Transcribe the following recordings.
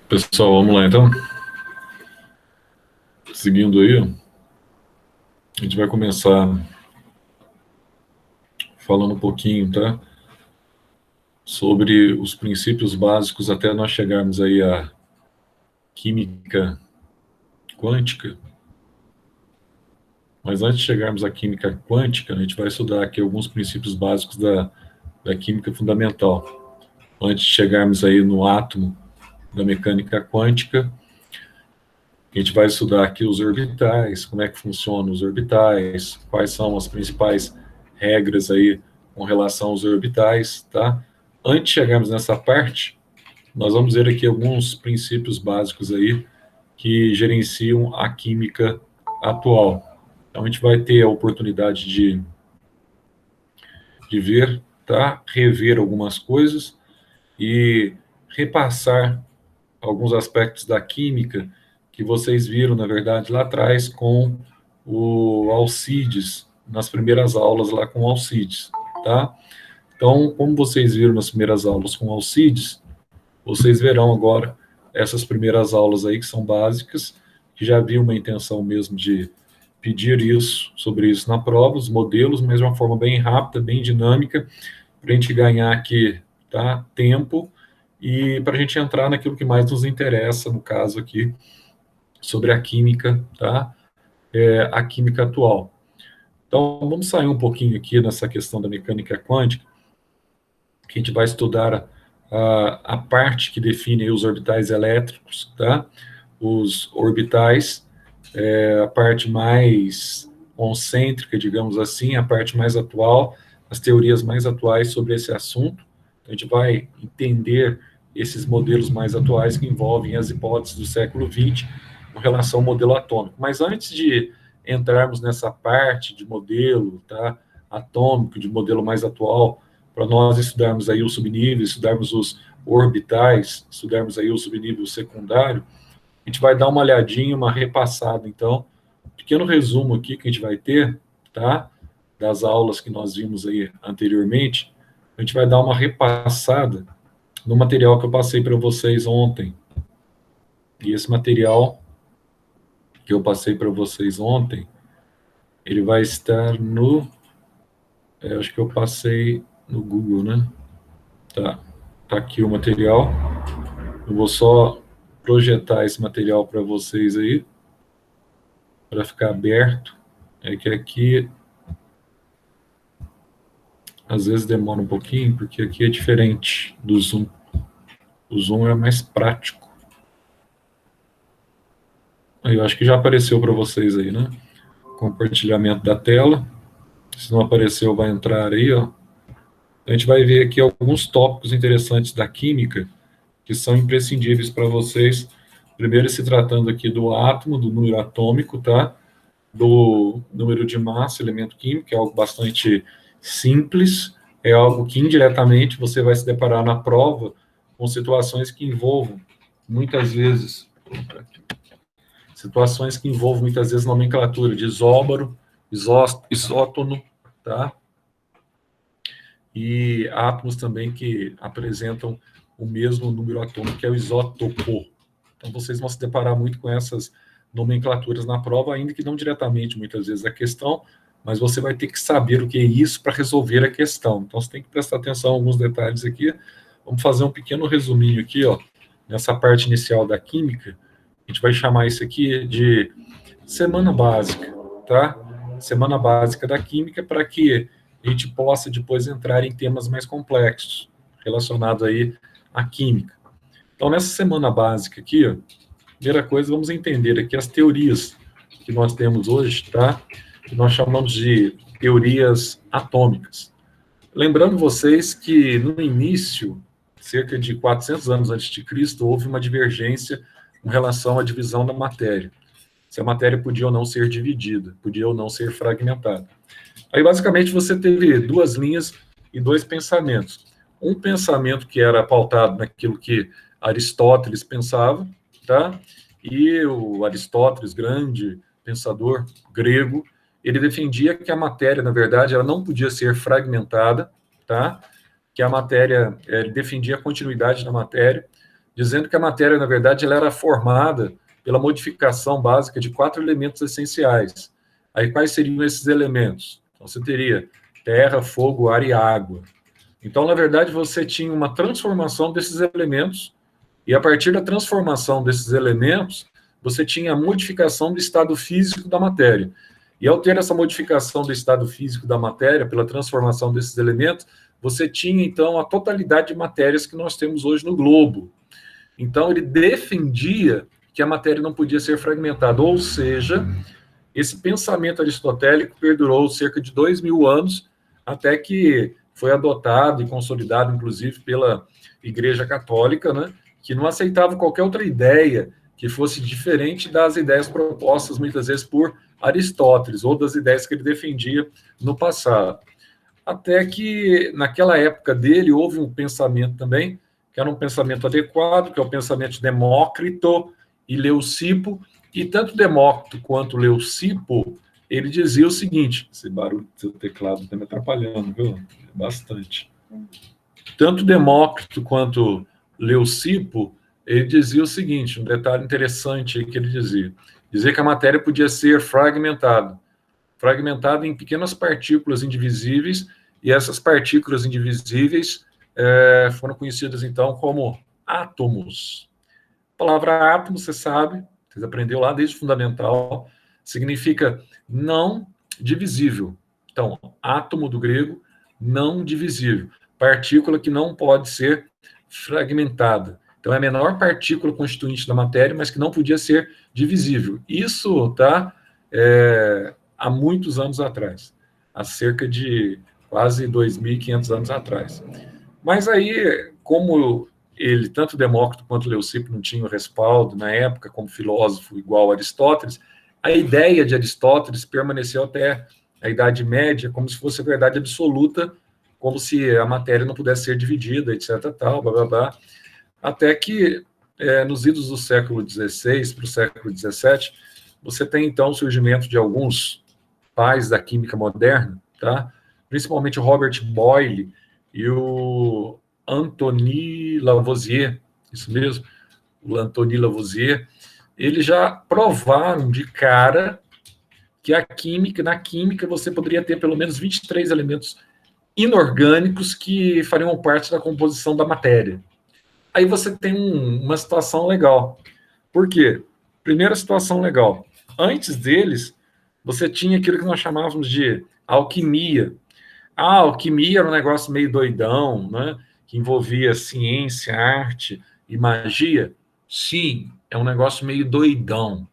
Pessoal, vamos lá então. Seguindo aí, a gente vai começar falando um pouquinho, tá? Sobre os princípios básicos até nós chegarmos aí à química quântica. Mas antes de chegarmos à química quântica, a gente vai estudar aqui alguns princípios básicos da química fundamental. Antes de chegarmos aí no átomo da mecânica quântica, a gente vai estudar aqui os orbitais, como é que funcionam os orbitais, quais são as principais regras aí com relação aos orbitais, tá? Antes de chegarmos nessa parte, nós vamos ver aqui alguns princípios básicos aí que gerenciam a química atual. Então a gente vai ter a oportunidade de ver, tá? Rever algumas coisas e repassar alguns aspectos da química que vocês viram, na verdade, lá atrás com o Alcides, nas primeiras aulas lá com o Alcides, tá? Então, como vocês viram nas primeiras aulas com o Alcides, vocês verão agora essas primeiras aulas aí que são básicas, que já havia uma intenção mesmo de pedir isso, sobre isso na prova, os modelos, mas de uma forma bem rápida, bem dinâmica, para a gente ganhar aqui, tá, tempo e para a gente entrar naquilo que mais nos interessa, no caso aqui, sobre a química, tá? A química atual. Então, vamos sair um pouquinho aqui nessa questão da mecânica quântica, que a gente vai estudar a parte que define os orbitais elétricos, tá? Os orbitais, a parte mais concêntrica, digamos assim, a parte mais atual, as teorias mais atuais sobre esse assunto. A gente vai entender esses modelos mais atuais que envolvem as hipóteses do século XX com relação ao modelo atômico. Mas antes de entrarmos nessa parte de modelo, tá, atômico, de modelo mais atual, para nós estudarmos aí o subnível, estudarmos os orbitais, estudarmos aí o subnível secundário, a gente vai dar uma olhadinha, uma repassada, então, um pequeno resumo aqui que a gente vai ter, tá? Das aulas que nós vimos aí anteriormente, a gente vai dar uma repassada no material que eu passei para vocês ontem. E esse material que eu passei para vocês ontem, ele vai estar no... acho que eu passei no Google, né? Tá aqui o material. Eu vou só projetar esse material para vocês aí, para ficar aberto. É que aqui às vezes demora um pouquinho, porque aqui é diferente do Zoom. O Zoom é mais prático. Aí eu acho que já apareceu para vocês aí, né? Compartilhamento da tela. Se não apareceu, vai entrar aí, ó. A gente vai ver aqui alguns tópicos interessantes da química que são imprescindíveis para vocês. Primeiro, se tratando aqui do átomo, do número atômico, tá? Do número de massa, elemento químico, que é algo bastante simples, é algo que indiretamente você vai se deparar na prova com situações que envolvam, muitas vezes, nomenclatura de isóbaro, isótono, tá? E átomos também que apresentam o mesmo número atômico, que é o isótopo. Então, vocês vão se deparar muito com essas nomenclaturas na prova, ainda que não diretamente, muitas vezes, a questão, mas você vai ter que saber o que é isso para resolver a questão. Então, você tem que prestar atenção em alguns detalhes aqui. Vamos fazer um pequeno resuminho aqui, ó, nessa parte inicial da química. A gente vai chamar isso aqui de semana básica, tá? Semana básica da química, para que a gente possa depois entrar em temas mais complexos, relacionados aí à química. Então, nessa semana básica aqui, ó, primeira coisa, vamos entender aqui as teorias que nós temos hoje, tá? Que nós chamamos de teorias atômicas. Lembrando vocês que no início, cerca de 400 anos antes de Cristo, houve uma divergência com relação à divisão da matéria. Se a matéria podia ou não ser dividida, podia ou não ser fragmentada. Aí, basicamente, você teve duas linhas e dois pensamentos. Um pensamento que era pautado naquilo que Aristóteles pensava, tá? E o Aristóteles, grande pensador grego, ele defendia que a matéria, na verdade, ela não podia ser fragmentada, tá? Que a matéria, ele defendia a continuidade da matéria, dizendo que a matéria, na verdade, ela era formada pela modificação básica de 4 elementos essenciais. Aí, quais seriam esses elementos? Então, você teria terra, fogo, ar e água. Então, na verdade, você tinha uma transformação desses elementos, e a partir da transformação desses elementos, você tinha a modificação do estado físico da matéria. E ao ter essa modificação do estado físico da matéria, pela transformação desses elementos, você tinha, então, a totalidade de matérias que nós temos hoje no globo. Então, ele defendia que a matéria não podia ser fragmentada, ou seja, esse pensamento aristotélico perdurou cerca de 2.000 anos, até que foi adotado e consolidado, inclusive, pela Igreja Católica, né, que não aceitava qualquer outra ideia que fosse diferente das ideias propostas, muitas vezes, por Aristóteles, ou das ideias que ele defendia no passado. Até que, naquela época dele, houve um pensamento também, que era um pensamento adequado, que é o pensamento de Demócrito e Leucipo, e tanto Demócrito quanto Leucipo, ele dizia o seguinte, esse barulho do seu teclado está me atrapalhando, viu? Bastante. Tanto Demócrito quanto Leucipo, ele dizia o seguinte, um detalhe interessante que ele dizia que a matéria podia ser fragmentada em pequenas partículas indivisíveis, e essas partículas indivisíveis foram conhecidas, então, como átomos. A palavra átomo, você sabe, vocês aprenderam lá desde o fundamental, significa não divisível. Então, átomo do grego, não divisível. Partícula que não pode ser fragmentada. Então, é a menor partícula constituinte da matéria, mas que não podia ser divisível. Isso está há muitos anos atrás, há cerca de quase 2.500 anos atrás. Mas aí, como ele, tanto Demócrito quanto Leucipo, não tinham respaldo na época como filósofo igual a Aristóteles, a ideia de Aristóteles permaneceu até a Idade Média como se fosse a verdade absoluta, como se a matéria não pudesse ser dividida, etc. Tal, blá, blá, blá. Até que, nos idos do século XVI para o século XVII, você tem, então, o surgimento de alguns pais da química moderna, tá? Principalmente o Robert Boyle e o Antoine Lavoisier, isso mesmo, o Antoine Lavoisier, eles já provaram de cara que na química você poderia ter pelo menos 23 elementos inorgânicos que fariam parte da composição da matéria. Aí você tem uma situação legal. Por quê? Primeira situação legal. Antes deles, você tinha aquilo que nós chamávamos de alquimia. A alquimia era um negócio meio doidão, né? Que envolvia ciência, arte e magia. Sim, é um negócio meio doidão,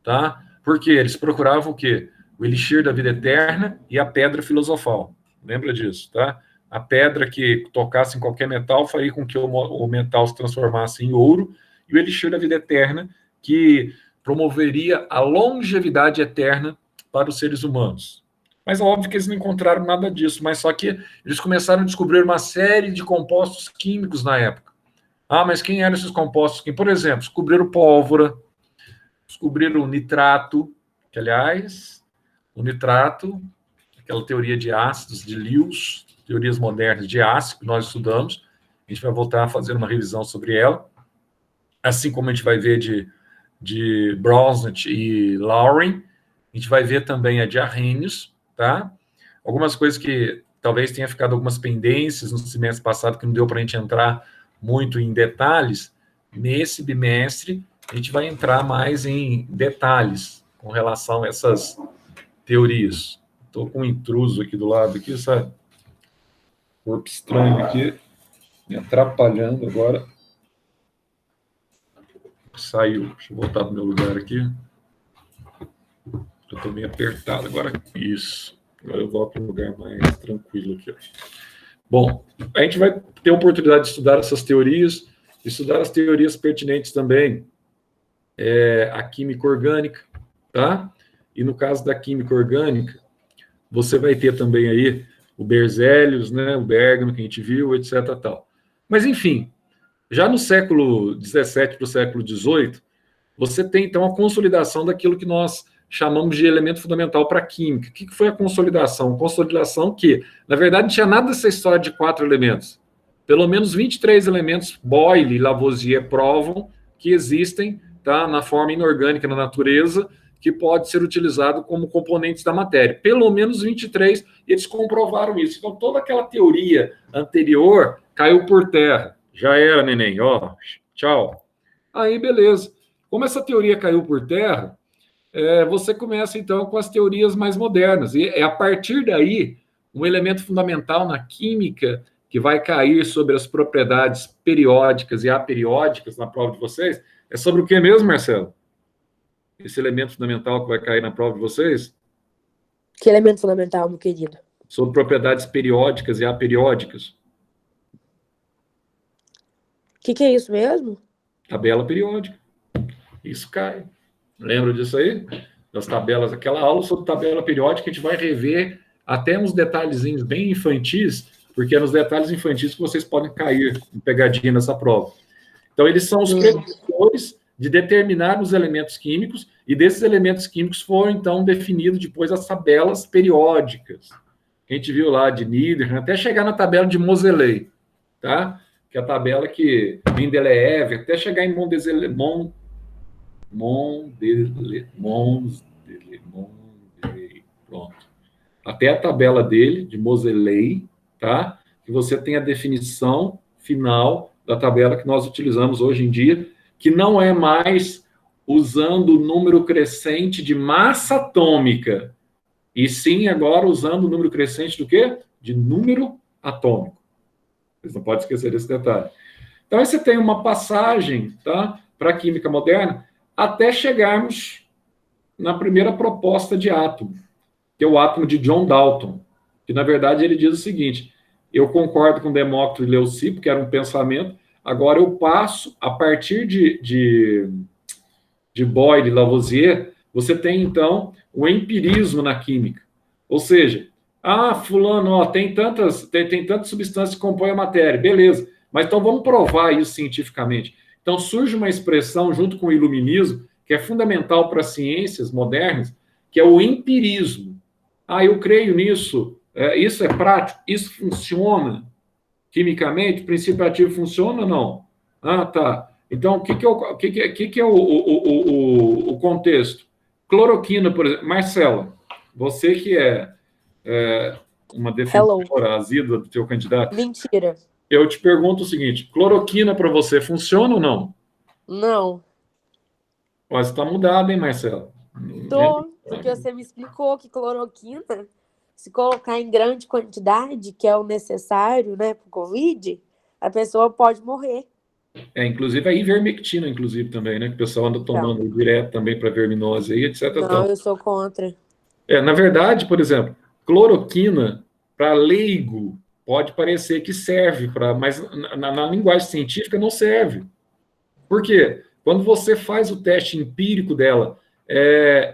tá? Porque eles procuravam o quê? O elixir da vida eterna e a pedra filosofal. Lembra disso, tá? A pedra que tocasse em qualquer metal faria com que o metal se transformasse em ouro, e o elixir da vida eterna, que promoveria a longevidade eterna para os seres humanos. Mas é óbvio que eles não encontraram nada disso, mas só que eles começaram a descobrir uma série de compostos químicos na época. Ah, mas quem eram esses compostos químicos? Por exemplo, descobriram pólvora, descobriram nitrato, que, aliás, o nitrato, aquela teoria de ácidos, de Lewis, teorias modernas de ácido que nós estudamos, a gente vai voltar a fazer uma revisão sobre ela, assim como a gente vai ver de Bronsted e Lauren, a gente vai ver também a de Arrhenius, tá? Algumas coisas que talvez tenha ficado algumas pendências no semestre passado, que não deu para a gente entrar muito em detalhes. Nesse bimestre, a gente vai entrar mais em detalhes com relação a essas teorias. Estou com um intruso aqui do lado, aqui, sabe? Corpo estranho aqui, me atrapalhando agora. Saiu. Deixa eu voltar para o meu lugar aqui. Eu estou meio apertado agora. Isso. Agora eu volto para um lugar mais tranquilo aqui. Bom, a gente vai ter a oportunidade de estudar essas teorias, estudar as teorias pertinentes também à química orgânica, tá? E no caso da química orgânica, você vai ter também aí o Berzelius, né, o Bergman, que a gente viu, etc. Tal. Mas, enfim, já no século XVII para o século XVIII, você tem, então, a consolidação daquilo que nós chamamos de elemento fundamental para a química. O que foi a consolidação? Consolidação que, na verdade, não tinha nada dessa história de 4 elementos. Pelo menos 23 elementos Boyle e Lavoisier provam que existem, tá, na forma inorgânica na natureza, que pode ser utilizado como componentes da matéria. Pelo menos 23, e eles comprovaram isso. Então, toda aquela teoria anterior caiu por terra. Já era, neném. Ó, tchau. Aí, beleza. Como essa teoria caiu por terra, você começa, então, com as teorias mais modernas. E é a partir daí, um elemento fundamental na química que vai cair sobre as propriedades periódicas e aperiódicas na prova de vocês, é sobre o que mesmo, Marcelo? Esse elemento fundamental que vai cair na prova de vocês? Que elemento fundamental, meu querido? Sobre propriedades periódicas e aperiódicas. O que é isso mesmo? Tabela periódica. Isso cai. Lembra disso aí? Das tabelas, aquela aula sobre tabela periódica, a gente vai rever até uns detalhezinhos bem infantis, porque é nos detalhes infantis que vocês podem cair em pegadinha nessa prova. Então, eles são os precursores de determinar os elementos químicos, e desses elementos químicos foram, então, definidos depois as tabelas periódicas. A gente viu lá de Niederman, até chegar na tabela de Moseley, tá? Que é a tabela que Mendeleev, até chegar em Mondesley, pronto. Até a tabela dele, de Moseley, tá? Que você tem a definição final da tabela que nós utilizamos hoje em dia, que não é mais usando o número crescente de massa atômica, e sim agora usando o número crescente do quê? De número atômico. Vocês não podem esquecer desse detalhe. Então, aí você tem uma passagem, tá, para a química moderna, até chegarmos na primeira proposta de átomo, que é o átomo de John Dalton, que, na verdade, ele diz o seguinte: eu concordo com Demócrito e Leucipo, que era um pensamento, agora eu passo, a partir de Boyle e Lavoisier, você tem, então, o empirismo na química. Ou seja, fulano, ó, tem tantas substâncias que compõem a matéria, beleza, mas então vamos provar isso cientificamente. Então surge uma expressão, junto com o iluminismo, que é fundamental para as ciências modernas, que é o empirismo. Eu creio nisso, isso é prático, isso funciona quimicamente, o princípio ativo funciona ou não? Tá. Então, o que é o contexto? Cloroquina, por exemplo. Marcela, você que é uma defensora assídua do teu candidato. Mentira. Eu te pergunto o seguinte: cloroquina para você funciona ou não? Não. Você está mudado, hein, Marcela? Porque você me explicou que cloroquina, se colocar em grande quantidade, que é o necessário, né, para o Covid, a pessoa pode morrer. Inclusive a ivermectina, inclusive, também, né? Que o pessoal anda tomando direto também para verminose aí, etc. Não, eu sou contra. Na verdade, por exemplo, cloroquina, para leigo, pode parecer que serve, mas na linguagem científica não serve. Por quê? Quando você faz o teste empírico dela,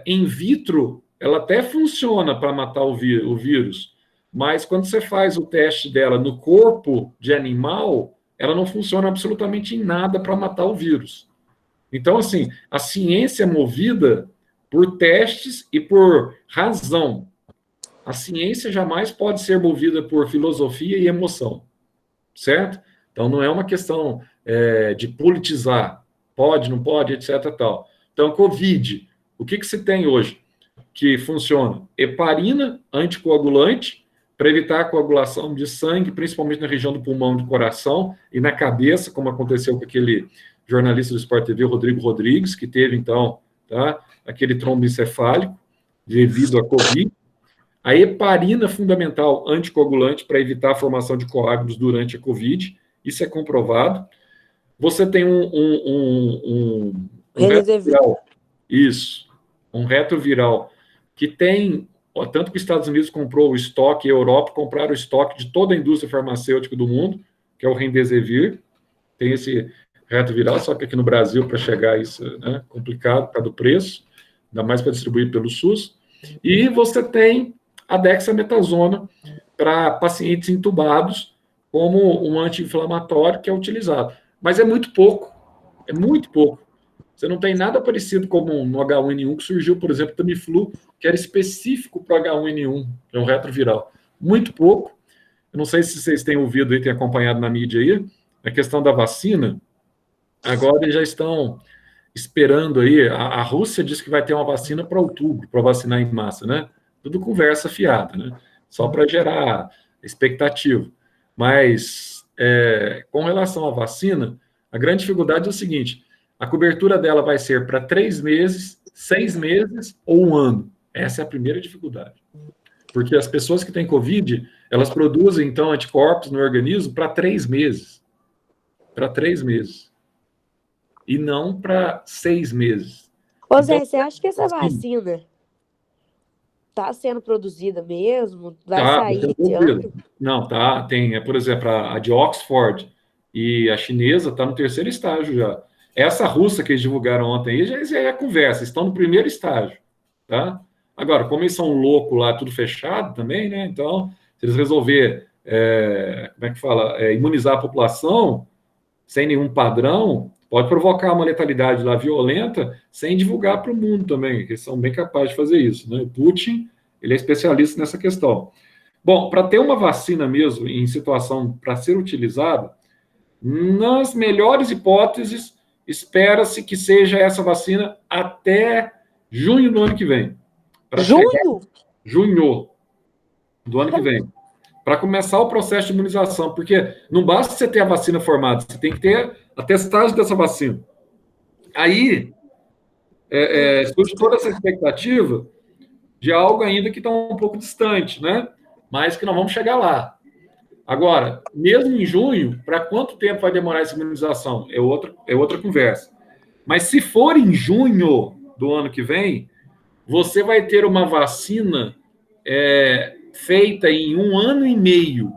in vitro, ela até funciona para matar o vírus, mas quando você faz o teste dela no corpo de animal, ela não funciona absolutamente em nada para matar o vírus. Então, assim, a ciência é movida por testes e por razão. A ciência jamais pode ser movida por filosofia e emoção, certo? Então, não é uma questão de politizar, pode, não pode, etc. Tal. Então, Covid, o que se tem hoje que funciona? Heparina, anticoagulante, para evitar a coagulação de sangue, principalmente na região do pulmão do coração e na cabeça, como aconteceu com aquele jornalista do Sport TV, Rodrigo Rodrigues, que teve, então, aquele trombo encefálico devido à Covid. A heparina fundamental anticoagulante para evitar a formação de coágulos durante a Covid, isso é comprovado. Você tem um retroviral, isso, um retroviral que tem, tanto que os Estados Unidos comprou o estoque, a Europa compraram o estoque de toda a indústria farmacêutica do mundo, que é o Remdesivir, tem esse retroviral, só que aqui no Brasil, para chegar isso é complicado por causa do preço, ainda mais para distribuir pelo SUS. E você tem a dexametasona para pacientes intubados como um anti-inflamatório que é utilizado. Mas é muito pouco. É muito pouco. Você não tem nada parecido como no H1N1, que surgiu, por exemplo, o Tamiflu, que era específico para o H1N1, que é um retroviral. Muito pouco. Eu não sei se vocês têm ouvido e têm acompanhado na mídia aí, a questão da vacina. Agora eles já estão esperando aí. A Rússia diz que vai ter uma vacina para outubro, para vacinar em massa, né? Tudo conversa fiada, né? Só para gerar expectativa. Mas, com relação à vacina, a grande dificuldade é o seguinte: a cobertura dela vai ser para 3 meses, 6 meses ou 1 ano. Essa é a primeira dificuldade. Porque as pessoas que têm Covid, elas produzem, então, anticorpos no organismo para 3 meses. Para 3 meses. E não para 6 meses. Ô, Então, Zé, você acha que essa assim, vacina está sendo produzida mesmo? Vai tá sair esse desenvolvido. ano? Não, tá. Tem, por exemplo, a de Oxford e a chinesa está no 3º estágio já. Essa russa que eles divulgaram ontem aí já é conversa, estão no 1º estágio, tá? Agora, como eles são loucos lá, tudo fechado também, né? Então, se eles resolver, como é que fala, imunizar a população sem nenhum padrão, pode provocar uma letalidade lá violenta sem divulgar para o mundo também, que eles são bem capazes de fazer isso, né? O Putin, ele é especialista nessa questão. Bom, para ter uma vacina mesmo em situação para ser utilizada, nas melhores hipóteses, espera-se que seja essa vacina até junho do ano que vem. Para chegar Junho? junho do ano que vem. Para começar o processo de imunização, porque não basta você ter a vacina formada, você tem que ter a testagem dessa vacina. Aí surge toda essa expectativa de algo ainda que está um pouco distante, né? Mas que nós vamos chegar lá. Agora, mesmo em junho, para quanto tempo vai demorar essa imunização? É outra conversa. Mas se for em junho do ano que vem, você vai ter uma vacina feita em 1 ano e meio.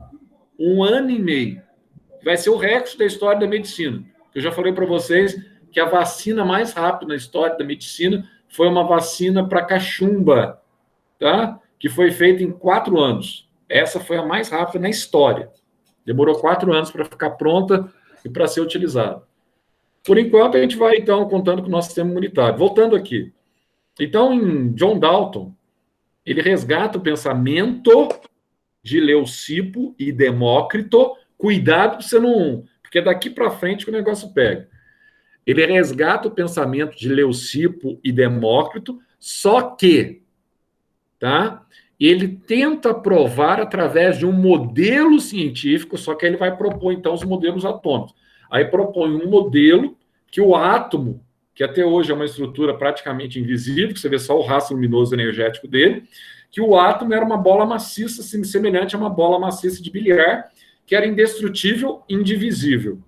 1 ano e meio. Vai ser o recorde da história da medicina. Eu já falei para vocês que a vacina mais rápida na história da medicina foi uma vacina para cachumba, tá? Que foi feita em 4 anos. Essa foi a mais rápida na história. Demorou 4 anos para ficar pronta e para ser utilizada. Por enquanto, a gente vai, então, contando com o nosso sistema imunitário. Voltando aqui. Então, em John Dalton, ele resgata o pensamento de Leucipo e Demócrito. Cuidado para você não... Porque daqui para frente que o negócio pega. Ele resgata o pensamento de Leucipo e Demócrito, só que, tá? Ele tenta provar através de um modelo científico, só que ele vai propor, então, os modelos atômicos. Aí propõe um modelo que o átomo, que até hoje é uma estrutura praticamente invisível, que você vê só o rastro luminoso energético dele, que o átomo era uma bola maciça, semelhante a uma bola maciça de bilhar, que era indestrutível, indivisível.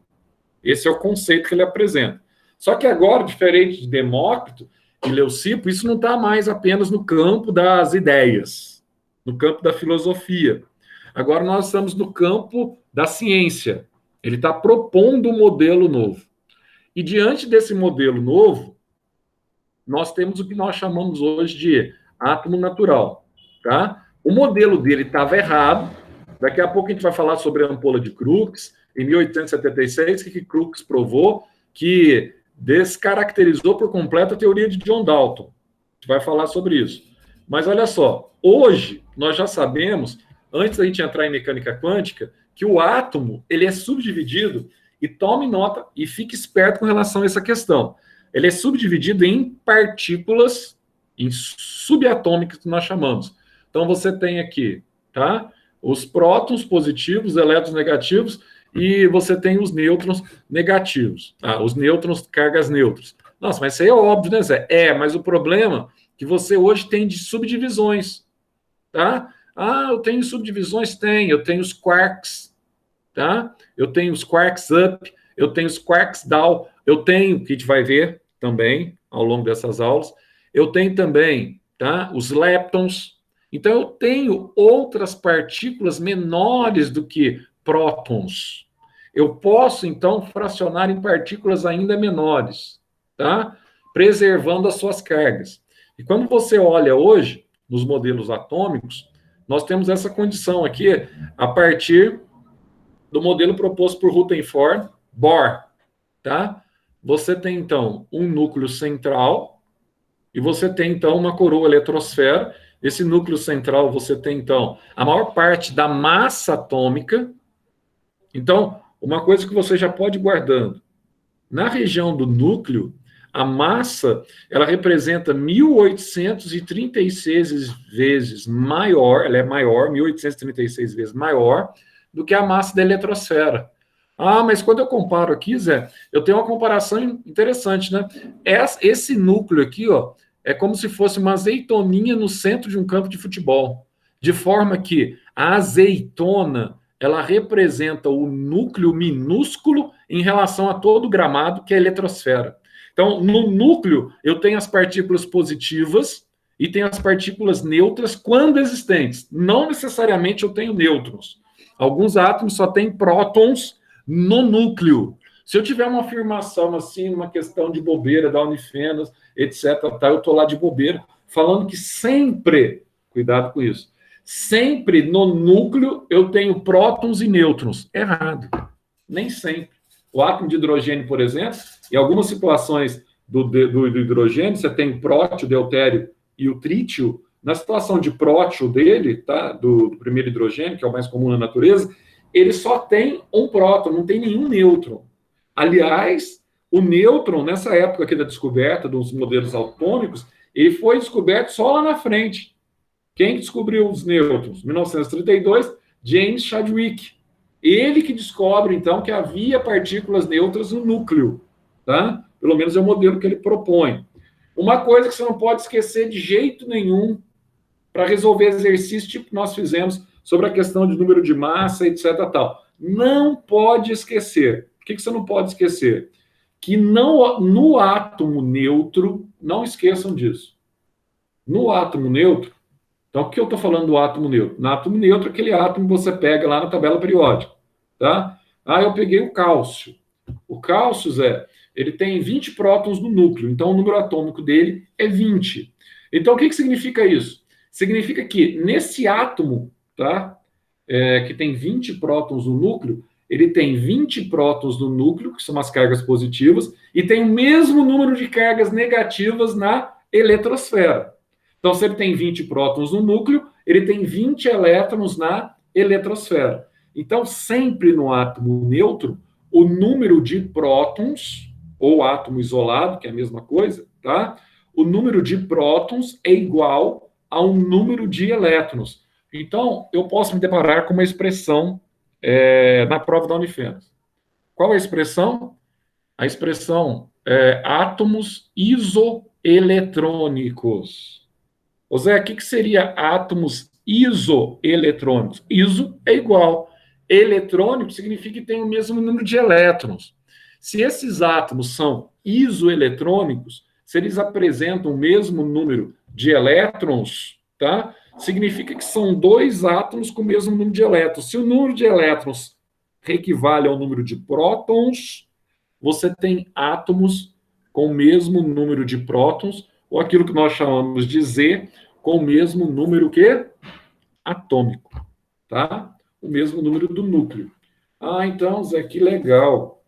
Esse é o conceito que ele apresenta. Só que agora, diferente de Demócrito e Leucipo, isso não está mais apenas no campo das ideias, no campo da filosofia. Agora nós estamos no campo da ciência. Ele está propondo um modelo novo. E diante desse modelo novo, nós temos o que nós chamamos hoje de átomo natural. Tá? O modelo dele estava errado. Daqui a pouco a gente vai falar sobre a ampola de Crookes. Em 1876, que Crookes provou que descaracterizou por completo a teoria de John Dalton. A gente vai falar sobre isso. Mas olha só, hoje nós já sabemos, antes da gente entrar em mecânica quântica, que o átomo ele é subdividido, e tome nota e fique esperto com relação a essa questão. Ele é subdividido em partículas, em subatômicas, que nós chamamos. Então você tem aqui, tá? Os prótons positivos, elétrons negativos, e você tem os nêutrons negativos. Os nêutrons, cargas neutras. Nossa, mas isso aí é óbvio, né, Zé? Mas o problema é que você hoje tem de subdivisões, tá? Eu tenho subdivisões? Eu tenho os quarks, tá? Eu tenho os quarks up, eu tenho os quarks down, eu tenho, que a gente vai ver também ao longo dessas aulas, eu tenho também, tá? Os leptons. Então, eu tenho outras partículas menores do que prótons. Eu posso, então, fracionar em partículas ainda menores, tá? Preservando as suas cargas. E quando você olha hoje, nos modelos atômicos, nós temos essa condição aqui, a partir do modelo proposto por Rutherford Bohr, tá? Você tem, então, um núcleo central e você tem, então, uma coroa eletrosfera Esse núcleo central você tem, então, a maior parte da massa atômica. Então, uma coisa que você já pode ir guardando. Na região do núcleo, a massa, ela representa 1.836 vezes maior, ela é maior, 1.836 vezes maior do que a massa da eletrosfera. Ah, mas quando eu comparo aqui, Zé, eu tenho uma comparação interessante, né? Esse núcleo aqui, ó, é como se fosse uma azeitoninha no centro de um campo de futebol. De forma que a azeitona, ela representa o núcleo minúsculo em relação a todo o gramado, que é a eletrosfera. Então, no núcleo, eu tenho as partículas positivas e tenho as partículas neutras quando existentes. Não necessariamente eu tenho nêutrons. Alguns átomos só têm prótons no núcleo. Se eu tiver uma afirmação assim, uma questão de bobeira da Unifenas, etc., tá, eu estou lá de bobeira, falando que sempre, cuidado com isso, sempre no núcleo eu tenho prótons e nêutrons. Errado. Nem sempre. O átomo de hidrogênio, por exemplo, em algumas situações do hidrogênio, você tem o prótio, o deutério e o trítio. Na situação de prótio dele, tá, do primeiro hidrogênio, que é o mais comum na natureza, ele só tem um próton, não tem nenhum nêutron. Aliás, o nêutron, nessa época aqui da descoberta dos modelos atômicos, ele foi descoberto só lá na frente. Quem descobriu os nêutrons? 1932, James Chadwick. Ele que descobre, então, que havia partículas neutras no núcleo. Tá? Pelo menos é o modelo que ele propõe. Uma coisa que você não pode esquecer de jeito nenhum para resolver exercício tipo que nós fizemos sobre a questão de número de massa, etc. Tal. Não pode esquecer. O que você não pode esquecer? Que não, no átomo neutro, não esqueçam disso. No átomo neutro, então o que eu estou falando do átomo neutro? No átomo neutro, aquele átomo que você pega lá na tabela periódica. Tá? Ah, eu peguei o cálcio. O cálcio, Zé, ele tem 20 prótons no núcleo, então o número atômico dele é 20. Então o que significa isso? Significa que nesse átomo, tá, que tem 20 prótons no núcleo, ele tem 20 prótons no núcleo, que são as cargas positivas, e tem o mesmo número de cargas negativas na eletrosfera. Então, se ele tem 20 prótons no núcleo, ele tem 20 elétrons na eletrosfera. Então, sempre no átomo neutro, o número de prótons, ou átomo isolado, que é a mesma coisa, tá? O número de prótons é igual ao número de elétrons. Então, eu posso me deparar com uma expressão na prova da Unifenas. Qual é a expressão? A expressão é átomos isoeletrônicos. Ô Zé, o que seria átomos isoeletrônicos? Iso é igual. Eletrônico significa que tem o mesmo número de elétrons. Se esses átomos são isoeletrônicos, se eles apresentam o mesmo número de elétrons, tá? Significa que são dois átomos com o mesmo número de elétrons. Se o número de elétrons equivale ao número de prótons, você tem átomos com o mesmo número de prótons, ou aquilo que nós chamamos de Z, com o mesmo número que? Atômico, tá? O mesmo número do núcleo. Ah, então, Zé, que legal.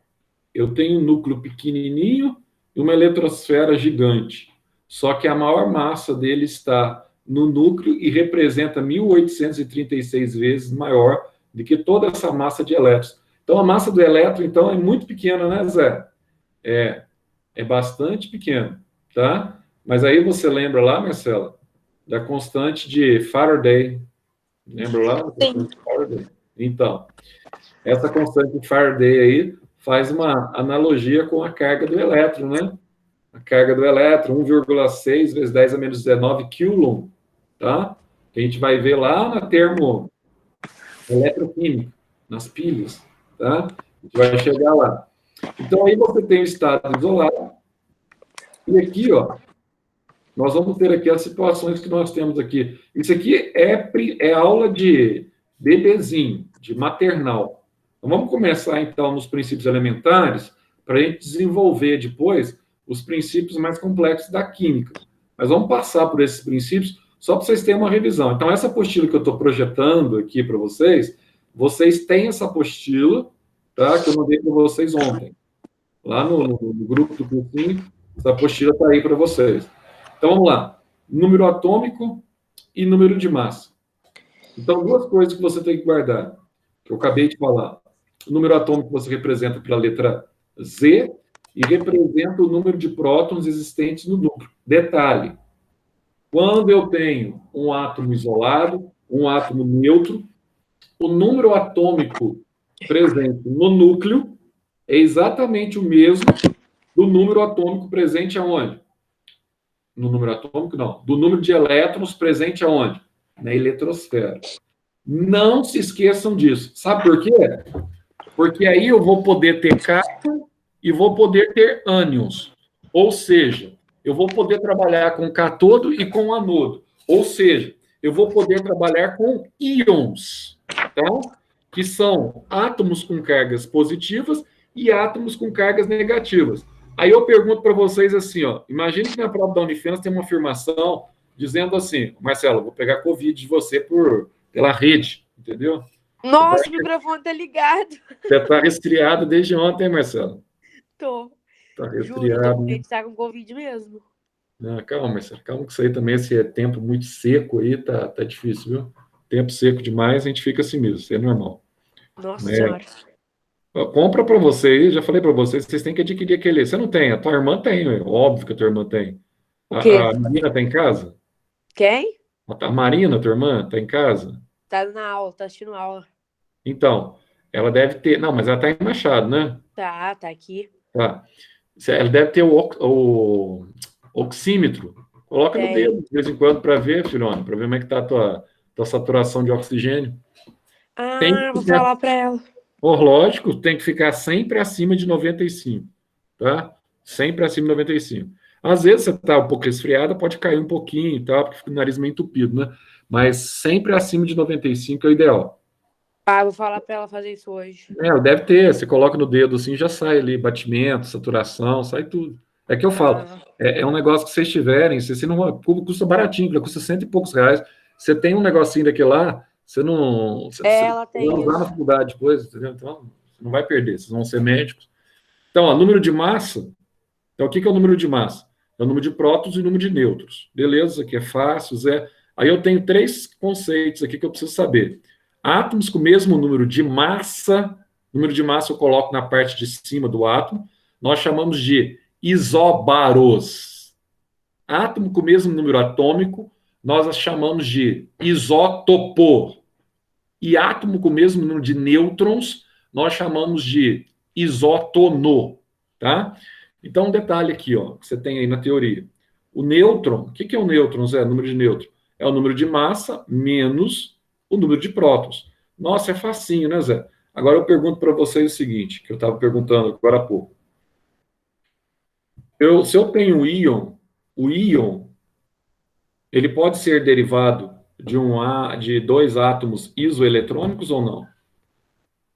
Eu tenho um núcleo pequenininho e uma eletrosfera gigante. Só que a maior massa dele está no núcleo e representa 1.836 vezes maior do que toda essa massa de elétrons. Então, a massa do elétron, então, é muito pequena, né, Zé? É bastante pequena, tá? Mas aí você lembra lá, Marcela, da constante de Faraday. Lembra lá? Sim. Faraday. Então, essa constante de Faraday aí faz uma analogia com a carga do elétron, né? A carga do elétron, 1,6 vezes 10 a menos 19 coulomb, tá? Que a gente vai ver lá na termo eletroquímica, nas pilhas, tá? A gente vai chegar lá. Então, aí você tem o estado isolado. E aqui, ó, nós vamos ter aqui as situações que nós temos aqui. Isso aqui é aula de bebezinho, de maternal. Então, vamos começar, então, nos princípios elementares, para a gente desenvolver depois os princípios mais complexos da química. Mas vamos passar por esses princípios só para vocês terem uma revisão. Então, essa apostila que eu estou projetando aqui para vocês, vocês têm essa apostila, tá, que eu mandei para vocês ontem. Lá no grupo do cursinho, essa apostila está aí para vocês. Então, vamos lá. Número atômico, e número de massa. Então, duas coisas que você tem que guardar, que eu acabei de falar. O número atômico você representa pela letra Z e representa o número de prótons existentes no núcleo. Detalhe, quando eu tenho um átomo isolado, um átomo neutro, o número atômico presente no núcleo é exatamente o mesmo do número atômico presente aonde? No número atômico, não. Do número de elétrons presente aonde? Na eletrosfera. Não se esqueçam disso. Sabe por quê? Porque aí eu vou poder ter cátion e vou poder ter ânions. Ou seja, eu vou poder trabalhar com cátodo e com anodo. Ou seja, eu vou poder trabalhar com íons, tá? Que são átomos com cargas positivas e átomos com cargas negativas. Aí eu pergunto para vocês assim, ó, imagine que na prova da Unifenas tem uma afirmação dizendo assim, Marcelo, vou pegar Covid de você pela rede, entendeu? Nossa, o microfone tá ligado. Você está resfriado desde ontem, Marcelo. Tô. Está Juro, tô com resfriado. medo de estar com Covid mesmo. Não, calma, Marcelo. Calma que isso aí também, esse tempo muito seco aí, tá difícil, viu? Tempo seco demais, a gente fica assim mesmo, isso é normal. Nossa É, Senhora. compra para vocês, já falei para vocês, vocês têm que adquirir aquele. Você não tem, a tua irmã tem, é óbvio que a tua irmã tem. O quê? A Marina tá em casa? Quem? A Marina, tua irmã, tá em casa? Tá na aula, tá assistindo aula. Então, ela deve ter. Não, mas ela tá em Machado, né? Tá aqui. Tá. Ela deve ter o oxímetro. Coloca no Tem. dedo de vez em quando para ver, filhona, para ver como é que tá a tua saturação de oxigênio. Tem que Vou ficar, falar pra ela. lógico, tem que ficar sempre acima de 95, tá? Sempre acima de 95. Às vezes você está um pouco resfriada, pode cair um pouquinho, tá? Porque fica o nariz meio entupido, né? Mas sempre acima de 95 é o ideal. Vou falar pra ela fazer isso hoje. Deve ter, você coloca no dedo assim, já sai ali, batimento, saturação, sai tudo. É que eu falo, é um negócio que vocês tiverem, você não custa baratinho, custa R$ 100 e poucos. Você tem um negocinho daquele lá, você não. Ela tem vai usar isso. na faculdade depois, entendeu? Então, você não vai perder, vocês vão ser médicos. Então, ó, número de massa. Então, o que é o número de massa? É o número de prótons e o número de nêutrons. Beleza, isso aqui é fácil, Zé. Aí eu tenho três conceitos aqui que eu preciso saber. Átomos com o mesmo número de massa, número de massa eu coloco na parte de cima do átomo, nós chamamos de isóbaros. Átomo com o mesmo número atômico, nós chamamos de isótopo. E átomo com o mesmo número de nêutrons, nós chamamos de isótono, tá? Então, um detalhe aqui, ó, que você tem aí na teoria. O nêutron, o que é o nêutron, Zé? O número de nêutron? É o número de massa menos o número de prótons. Nossa, é facinho, né, Zé? Agora eu pergunto para vocês o seguinte, que eu estava perguntando agora há pouco. Se eu tenho o íon, ele pode ser derivado de dois átomos isoeletrônicos ou não?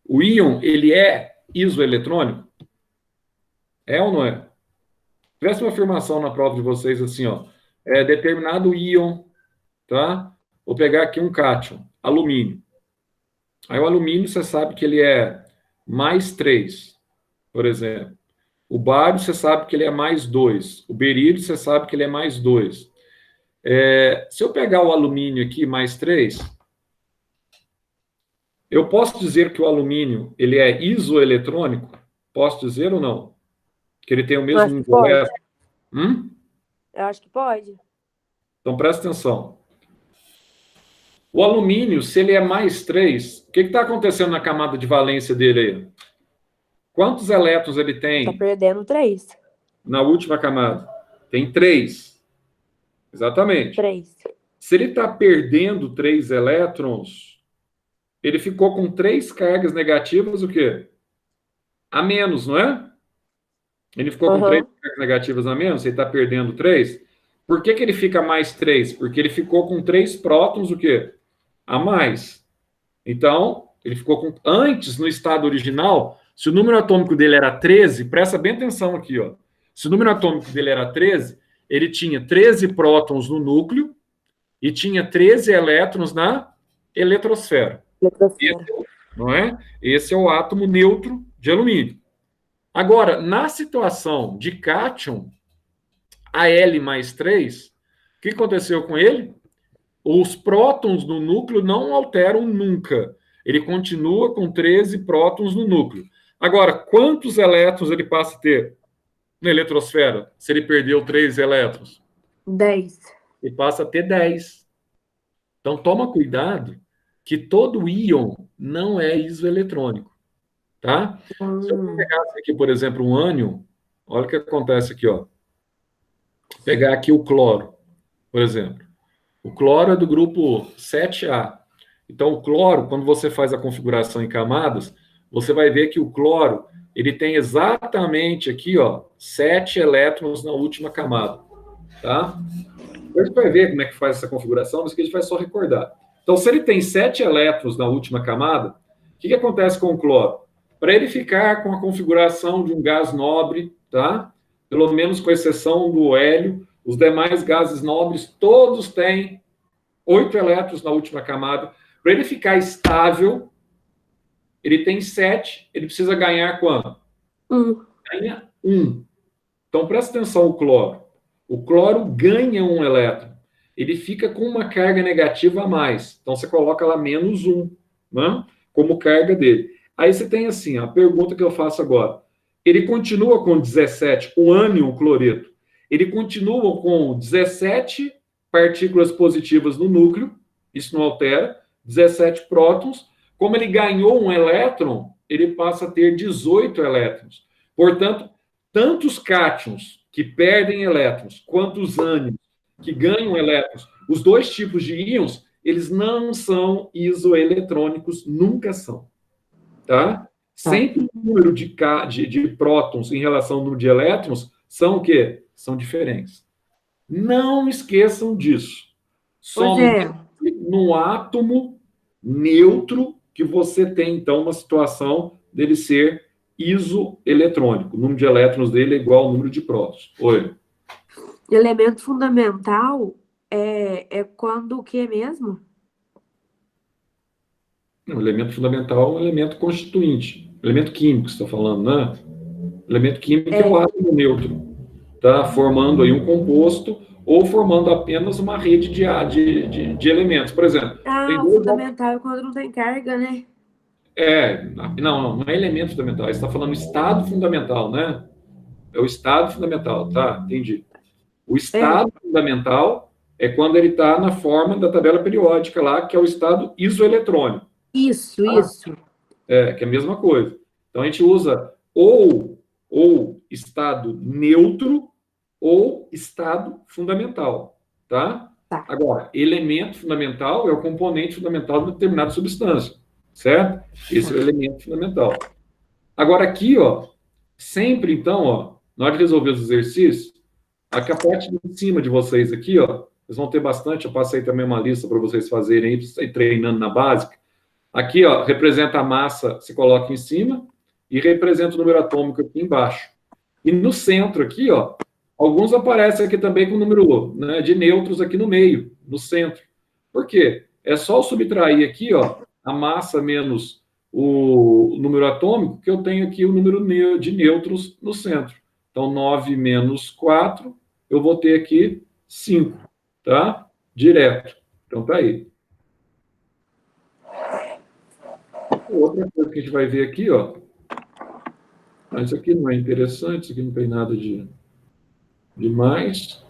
O íon, ele é isoeletrônico? É ou não é? Tivesse uma afirmação na prova de vocês assim, ó, determinado íon, tá? Vou pegar aqui um cátion, alumínio. Aí o alumínio, você sabe que ele é +3, por exemplo. O bário, você sabe que ele é +2. O berílio, você sabe que ele é +2. Se eu pegar o alumínio aqui, +3, eu posso dizer que o alumínio ele é isoeletrônico? Posso dizer ou não? Que ele tem o mesmo número de elétrons? Eu acho que pode. Então, presta atenção. O alumínio, se ele é +3, o que está acontecendo na camada de valência dele aí? Quantos elétrons ele Tá tem perdendo 3. na última camada? Tem 3. Exatamente. 3. Se ele está perdendo 3 elétrons, ele ficou com 3 cargas negativas, o quê? A menos, não é? Ele ficou com 3 cargas negativas a menos, ele está perdendo 3. Por que ele fica +3? Porque ele ficou com 3 prótons, o quê? A mais. Então, ele ficou com. Antes, no estado original, se o número atômico dele era 13, presta bem atenção aqui, ó. Se o número atômico dele era 13, ele tinha 13 prótons no núcleo e tinha 13 elétrons na eletrosfera. Não é? Esse é o átomo neutro de alumínio. Agora, na situação de cátion, Al+3, o que aconteceu com ele? Os prótons no núcleo não alteram nunca. Ele continua com 13 prótons no núcleo. Agora, quantos elétrons ele passa a ter na eletrosfera, se ele perdeu 3 elétrons? 10. Ele passa a ter 10. Então, toma cuidado que todo íon não é isoeletrônico, tá? Se eu pegasse aqui, por exemplo, um ânion, olha o que acontece aqui, ó. Vou pegar aqui o cloro, por exemplo. O cloro é do grupo 7A. Então, o cloro, quando você faz a configuração em camadas, você vai ver que o cloro, ele tem exatamente aqui, ó, 7 elétrons na última camada, tá? A gente vai ver como é que faz essa configuração, mas que a gente vai só recordar. Então, se ele tem 7 elétrons na última camada, o que acontece com o cloro? Para ele ficar com a configuração de um gás nobre, tá? Pelo menos com exceção do hélio, os demais gases nobres todos têm 8 elétrons na última camada. Para ele ficar estável, ele tem 7, ele precisa ganhar quanto? Ganha 1. Então, presta atenção o cloro. O cloro ganha um elétron. Ele fica com uma carga negativa a mais. Então, você coloca lá menos 1, né? Como carga dele. Aí você tem assim, a pergunta que eu faço agora. Ele continua com 17, o ânion cloreto. Ele continua com 17 partículas positivas no núcleo, isso não altera, 17 prótons. Como ele ganhou um elétron, ele passa a ter 18 elétrons. Portanto, tanto os cátions, que perdem elétrons, quanto os ânions, que ganham elétrons, os dois tipos de íons, eles não são isoeletrônicos, nunca são. Tá? Sempre o número de prótons em relação ao número de elétrons são o quê? São diferentes. Não esqueçam disso. Somente no átomo neutro que você tem, então, uma situação dele ser isoeletrônico. O número de elétrons dele é igual ao número de prótons. Oi. Elemento fundamental é quando o que mesmo? O elemento fundamental é um elemento constituinte. Elemento químico, você está falando, né? O elemento químico é o átomo neutro. Tá? Formando aí um composto ou formando apenas uma rede de elementos. Por exemplo, tem o dois... fundamental é quando não tem carga, né? Não é elemento fundamental. Você está falando estado fundamental, né? É o estado fundamental, tá? Entendi. O estado fundamental é quando ele está na forma da tabela periódica lá, que é o estado isoeletrônico. Isso. Que é a mesma coisa. Então, a gente usa ou estado neutro ou estado fundamental, tá? Agora, elemento fundamental é o componente fundamental de uma determinada substância, certo? Esse é o elemento fundamental. Agora, aqui, ó, sempre, então, ó, na hora de resolver os exercícios, aqui a parte de cima de vocês aqui, ó, vocês vão ter bastante, eu passei também uma lista para vocês fazerem aí, para ir treinando na básica. Aqui, ó, representa a massa, você coloca em cima, e representa o número atômico aqui embaixo. E no centro aqui, ó, alguns aparecem aqui também com o número, né, de nêutrons aqui no meio, no centro. Por quê? É só subtrair aqui, ó, a massa menos o número atômico, que eu tenho aqui o número de nêutrons no centro. Então, 9 menos 4, eu vou ter aqui 5, tá? Direto. Então, tá aí. Outra coisa que a gente vai ver aqui, ó. Mas isso aqui não é interessante, isso aqui não tem nada de mais.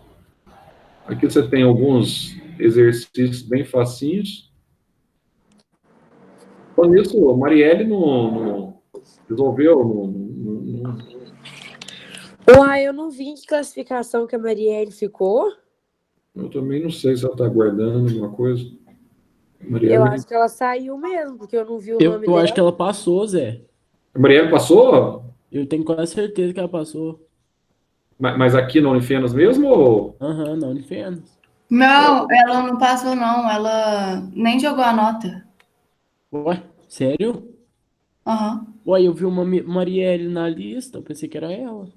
Aqui você tem alguns exercícios bem facinhos. Com isso, a Marielle não resolveu. Uai, eu não vi em que classificação que a Marielle ficou. Eu também não sei se ela está aguardando alguma coisa. Marielle... Eu acho que ela saiu mesmo, porque eu não vi o nome dela. Eu acho que ela passou, Zé. A Marielle passou? Eu tenho quase certeza que ela passou. Mas aqui na Unifenas mesmo? Aham, na Unifenas. Não, ela não passou, não. Ela nem jogou a nota. Ué, sério? Aham. Ué, eu vi uma Marielle na lista, eu pensei que era ela.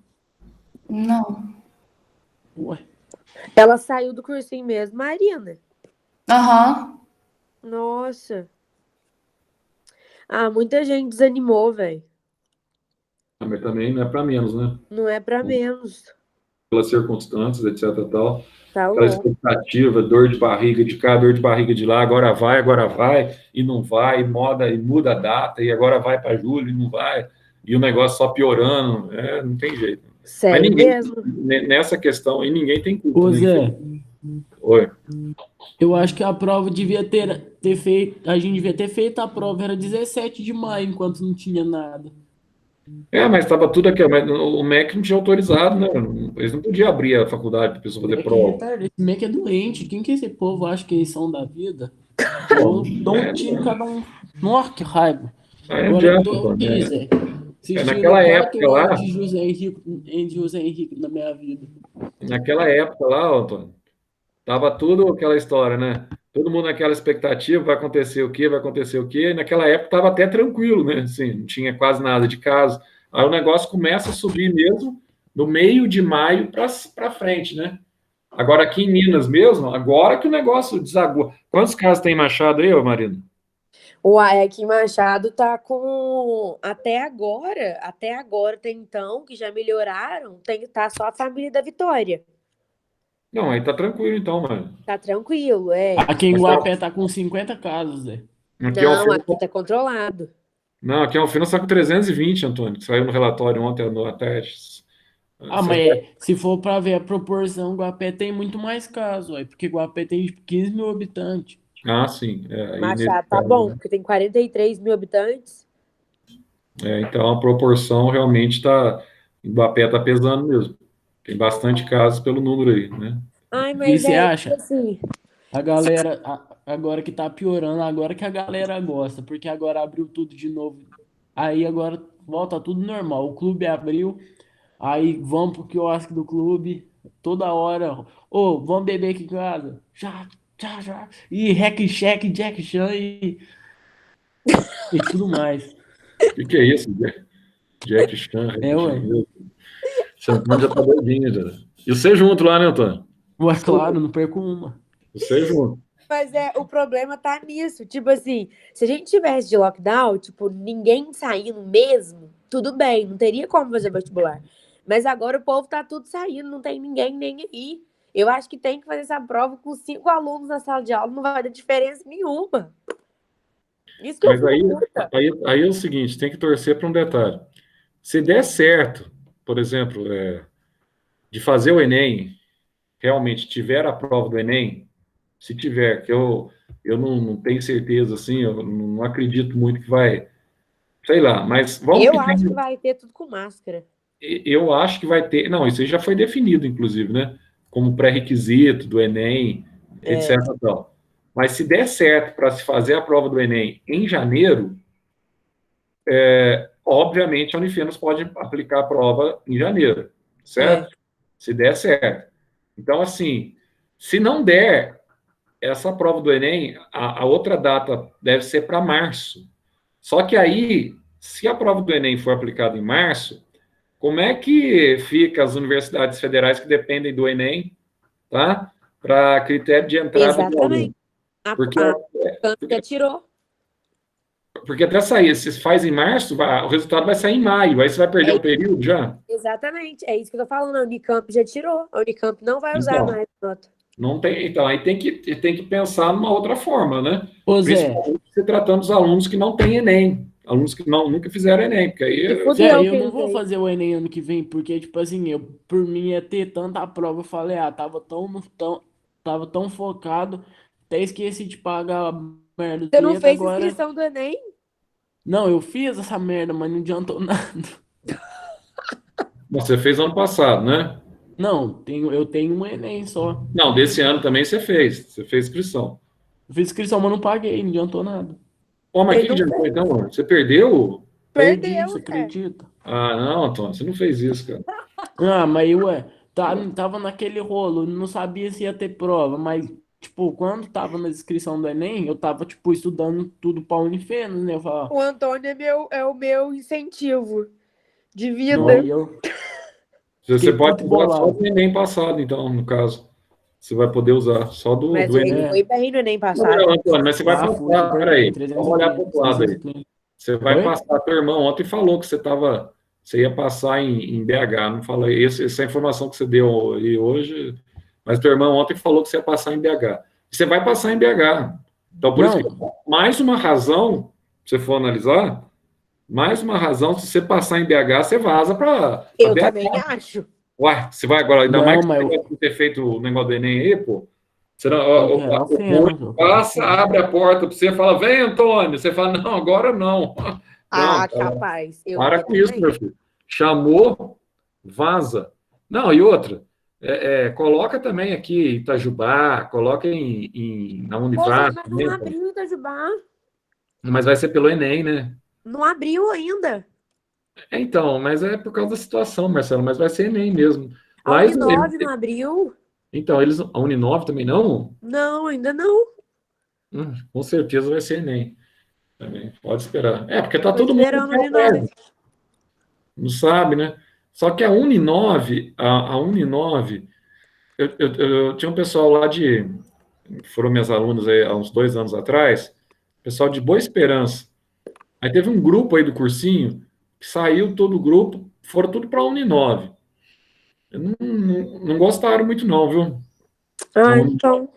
Não. Ué. Ela saiu do cursinho mesmo, Marina. Aham. Nossa. Muita gente desanimou, velho. Mas também não é para menos, né? Não é para menos. pelas circunstâncias, etc. Tal. Tá Aquela louco. expectativa, dor de barriga de cá, dor de barriga de lá, agora vai, e não vai, e muda a data, e agora vai para julho e não vai, e o negócio só piorando, não tem jeito. Mas Sério ninguém, mesmo? nessa questão aí, ninguém tem culpa, Ô, né? Zé, Oi. eu acho que a prova devia ter feito. A gente devia ter feito a prova, era 17 de maio, enquanto não tinha nada. Mas estava tudo aqui, mas o MEC não tinha autorizado, né? Eles não podiam abrir a faculdade para a pessoa fazer É que prova. retardado. Esse moleque é doente. Quem que esse povo acha que eles são da vida? Bom, Eu dou um tiro em cada um. Nossa, que raiva. aí não Agora eu adianta, tô Antônio, aqui, Zé. Assistindo naquela 4 época horas lá, de José Henrique na minha vida. Antônio, tava tudo aquela história, né? Todo mundo naquela expectativa, vai acontecer o quê, vai acontecer o quê. E naquela época estava até tranquilo, né? Assim, não tinha quase nada de caso. Aí o negócio começa a subir mesmo no meio de maio para frente, né? Agora aqui em Minas mesmo, agora que o negócio desagou. Quantos casos tem Machado aí, ô Marina? Uai, aqui em Machado tá com. Até agora, até então, que já melhoraram, tá só a família da Vitória. Não, aí tá tranquilo então, mano. Tá tranquilo, é. Aqui em Mas Guapé tá com 50 casos, Zé. aqui é o Não, aqui tá controlado. Não, aqui é Alfenas está com 320, Antônio, que saiu no relatório ontem à tarde. Ah, mas se for pra ver a proporção, Guapé tem muito mais casos, ué, porque Guapé tem tipo, 15 mil habitantes. Ah, sim. Aí nesse Machado tá caso, bom, né? porque tem 43 mil habitantes. Então a proporção realmente está. Mbappé está pesando mesmo. Tem bastante casos pelo número aí, né? Ai, E mas você é tipo acha? assim. A galera, agora que tá piorando, agora que a galera gosta, porque agora abriu tudo de novo. Aí agora volta tudo normal. O clube abriu, aí vamos pro quiosque do clube, toda hora. Ô, vamos beber aqui em casa. Já, já, já. E hack check, Jack Chan e tudo mais. O que é isso? Jack Chan, É, Jack Chan. ué. Esse Antônio já tá doidinho, já. E você junto lá, né, Antônio? Ué, claro, não perco uma. Você junto. Mas o problema tá nisso. Tipo assim, se a gente tivesse de lockdown, tipo, ninguém saindo mesmo, tudo bem, não teria como fazer vestibular. Mas agora o povo tá tudo saindo, não tem ninguém nem aí. Eu acho que tem que fazer essa prova com 5 alunos na sala de aula, não vai dar diferença nenhuma. Isso que eu Mas fico aí, puta. aí é o seguinte, tem que torcer para um detalhe. Se der certo, por exemplo, de fazer o Enem, realmente tiver a prova do Enem, se tiver, que eu não tenho certeza, assim, eu não acredito muito que vai, sei lá, mas vamos Eu que acho que tenha, vai ter tudo com máscara. eu acho que vai ter, não, isso aí já foi definido, inclusive, né, como pré-requisito do Enem, É, etc. Tal. Mas se der certo para se fazer a prova do Enem em janeiro, obviamente a Unifenas pode aplicar a prova em janeiro, é. certo? Se der certo. Então, assim, se não der essa prova do Enem, a outra data deve ser para março. Só que aí, se a prova do Enem for aplicada em março, como é que fica as universidades federais que dependem do Enem, tá? Para critério de entrada de aluno? Exatamente. A, Porque, a Unicamp já porque, tirou. porque até sair, se faz em março, o resultado vai sair em maio, aí você vai perder É, um período já? exatamente. É isso que eu tô falando. A Unicamp já tirou. A Unicamp não vai usar Então, mais nota. não tem, então aí tem que pensar numa outra forma, né? Ô, Zé, Principalmente se tratando dos alunos que não têm Enem, alunos que nunca fizeram Enem, porque Se aí Zé, fudeu eu quem não vou fez. fazer o Enem ano que vem, porque, tipo assim, por mim ia ter tanta prova, eu falei, tava tão focado, até esqueci de pagar a merda do Você não boleto, fez agora... inscrição do Enem? Não, eu fiz essa merda, mas não adiantou nada. você fez ano passado, né? Não, eu tenho um Enem só. Não, desse ano também você fez inscrição. Eu fiz inscrição, mas não paguei, não adiantou nada. Pô, mas o Ele que que não adiantou fez. então, mano? Você perdeu? Perdi, você Perdeu, é. acredita? Ah, não, Antônio, você não fez isso, cara. Ah, mas ué, tava naquele rolo, não sabia se ia ter prova, mas, tipo, quando tava na inscrição do Enem, eu tava, tipo, estudando tudo pra Unifenas, né? Eu falava, O Antônio é o meu incentivo de não, vida. aí eu Você fiquei pode puto usar só bolado. do Enem passado, então, no caso. Você vai poder usar só do, Mas do ele Enem. foi É, bem no Enem Não, passado. não, Antônio, mas você vai fui passar, super bem, peraí, vamos olhar para o lado aí. 330. Você vai Oi? passar, teu irmão ontem falou que você estava você ia passar em BH. Não fala essa informação que você deu aí hoje, mas teu irmão ontem falou que você ia passar em BH. Você vai passar em BH. Então, por isso que Não, mais uma razão, se você for analisar, mais uma razão, se você passar em BH, você vaza para Eu também BH. acho. Uai, você vai agora, ainda mais não, que mas você vai ter feito o negócio do Enem aí, pô. Você não, eu quero a o Fena, Rui eu quero a passa, Fena. abre a porta para você e fala, vem, Antônio. Você fala, não, agora não. Não, Ah, capaz. Eu para ia com isso, também. meu filho. Chamou, vaza. Não, e outra, coloca também aqui Itajubá, coloca na Pô, Zé, Univasf mas não também, pô. abriu Itajubá. Mas vai ser pelo Enem, né? Não abriu ainda. Então, mas é por causa da situação, Marcelo, mas vai ser Enem mesmo. A Lá Uninove não abriu? então, a Uninove também não? Não, ainda não. Com certeza vai ser Enem também. Pode esperar. Porque tá Tô todo mundo esperando a atrás, Uninove. não sabe, né? Só que a Uninove, a Uninove, eu tinha um pessoal lá que foram minhas alunas aí há uns 2 anos atrás, pessoal de Boa Esperança. Aí teve um grupo aí do cursinho que saiu todo o grupo, foram tudo para a Uninove. Não gostaram muito não, viu? A Ah, Uninove. então.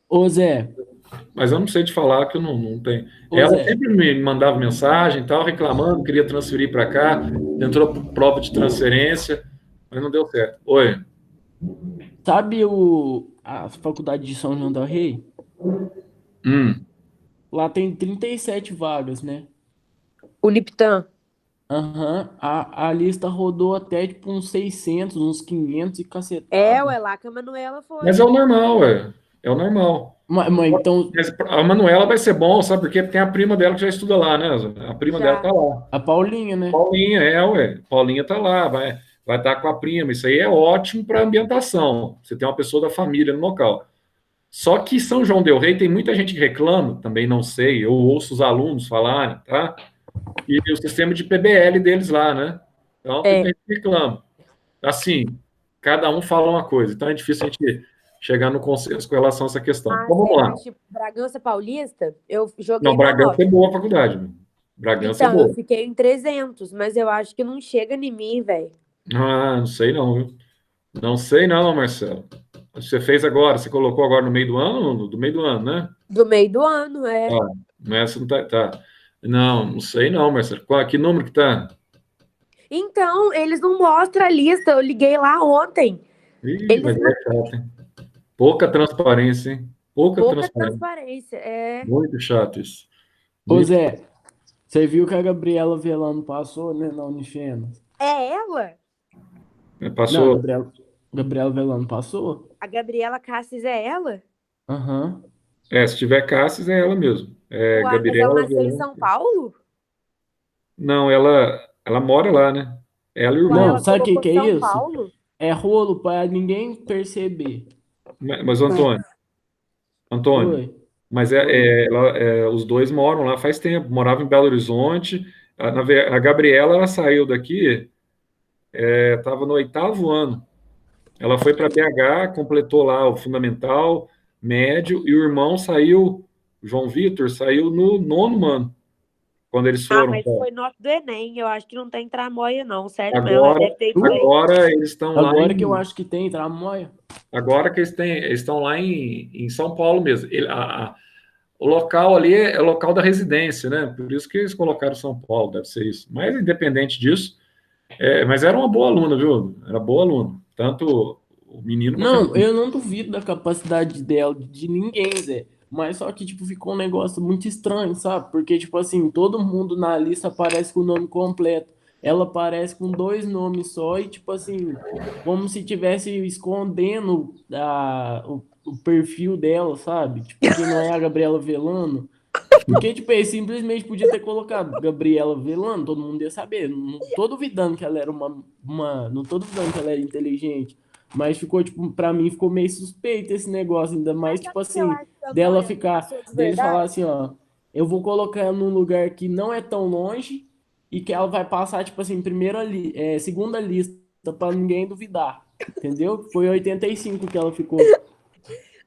Ô Zé, Mas eu não sei te falar que eu não tenho. ô Ela Zé, sempre me mandava mensagem, e tal, reclamando, queria transferir para cá, entrou prova de transferência, mas não deu certo. Oi. sabe a faculdade de São João del Rei? Hum. Lá tem 37 vagas, né? Uniptan. Aham, a lista rodou até tipo uns 600, uns 500 e É, cacetada. ué, lá que a Manuela Mas é foi. o normal, é. É o normal. Mas então, Mas a Manuela vai ser bom, sabe por quê? Porque tem a prima dela que já estuda lá, né? A prima dela tá Já. lá. a Paulinha, né? Paulinha, ué. Paulinha tá lá, vai estar com a prima. Isso aí é ótimo para ambientação. Você tem uma pessoa da família no local. Só que São João del Rei tem muita gente que reclama, também não sei, eu ouço os alunos falarem, tá? E o sistema de PBL deles lá, né? Então tem É. gente que reclama. Assim, cada um fala uma coisa, então é difícil a gente chegar no consenso com relação a essa questão. Ah, Então vamos Zé, lá. mas tipo, Bragança Paulista, eu Não, joguei na Bragança é nota. boa a faculdade, meu. Bragança é Então, eu boa. fiquei em 300, mas eu acho que não chega em mim, velho. Ah, não sei não, viu? Não sei não, Marcelo. Você fez agora, você colocou agora no meio do ano? Do meio do ano, né? Do meio do ano, é. Ah, essa não tá. Não, não sei não, Marcelo. Que número que tá? Então, eles não mostram a lista. Eu liguei lá ontem. Ih, Eles mas não. é chato, hein? Pouca transparência, hein? Pouca Pouca transparência. transparência. É. Muito chato isso. Ô Muito. Zé, você viu que a Gabriela Velano passou, né, na Unifenas? É ela? Não, a Passou. Gabriela Velano passou? A Gabriela Cassis é ela? Aham. Se tiver Cassis, é ela mesmo. É Uai, mas ela Gabriela nasceu em Velan. São Paulo? Não, ela mora lá, né? Ela e o Uai, Não, ela irmão. sabe o que colocou que é São isso? Paulo? É rolo pra ninguém perceber. Mas Antônio, Oi, mas oi. os dois moram lá faz tempo. Morava em Belo Horizonte. A Gabriela, ela saiu daqui, estava no 8º ano. Ela foi para BH, completou lá o fundamental, médio, e o irmão saiu, João Vitor, saiu no 9º ano, quando eles Ah, foram. mas foi nota do Enem. Eu acho que não tem tramóia, não. Sério mesmo, ela Agora, deve ter ido bem. agora eles estão lá Agora que eu em. acho que tem tramóia. Agora que eles estão lá em São Paulo mesmo. O local ali é o local da residência, né? Por isso que eles colocaram São Paulo, deve ser isso. Mas independente disso, mas era uma boa aluna, viu? Era boa aluna. Tanto o menino quanto a Não, menina. eu não duvido da capacidade dela, de ninguém, Zé. Mas só que, tipo, ficou um negócio muito estranho, sabe? Porque, tipo assim, todo mundo na lista aparece com o nome completo. Ela aparece com dois nomes só e, tipo assim, como se tivesse escondendo o perfil dela, sabe? Tipo, que não é a Gabriela Velano. Porque, tipo, ele simplesmente podia ter colocado Gabriela Velano, todo mundo ia saber. Não tô duvidando que ela era Não tô duvidando que ela era inteligente. Mas ficou, tipo, pra mim ficou meio suspeito esse negócio, ainda Mas mais, sabe tipo o que eu assim, acho que a dela Antônia não ficar, passou de deles falar verdade? assim, ó, eu vou colocar ela num lugar que não é tão longe e que ela vai passar, tipo assim, segunda lista, pra ninguém duvidar. Entendeu? Foi 85 que ela ficou.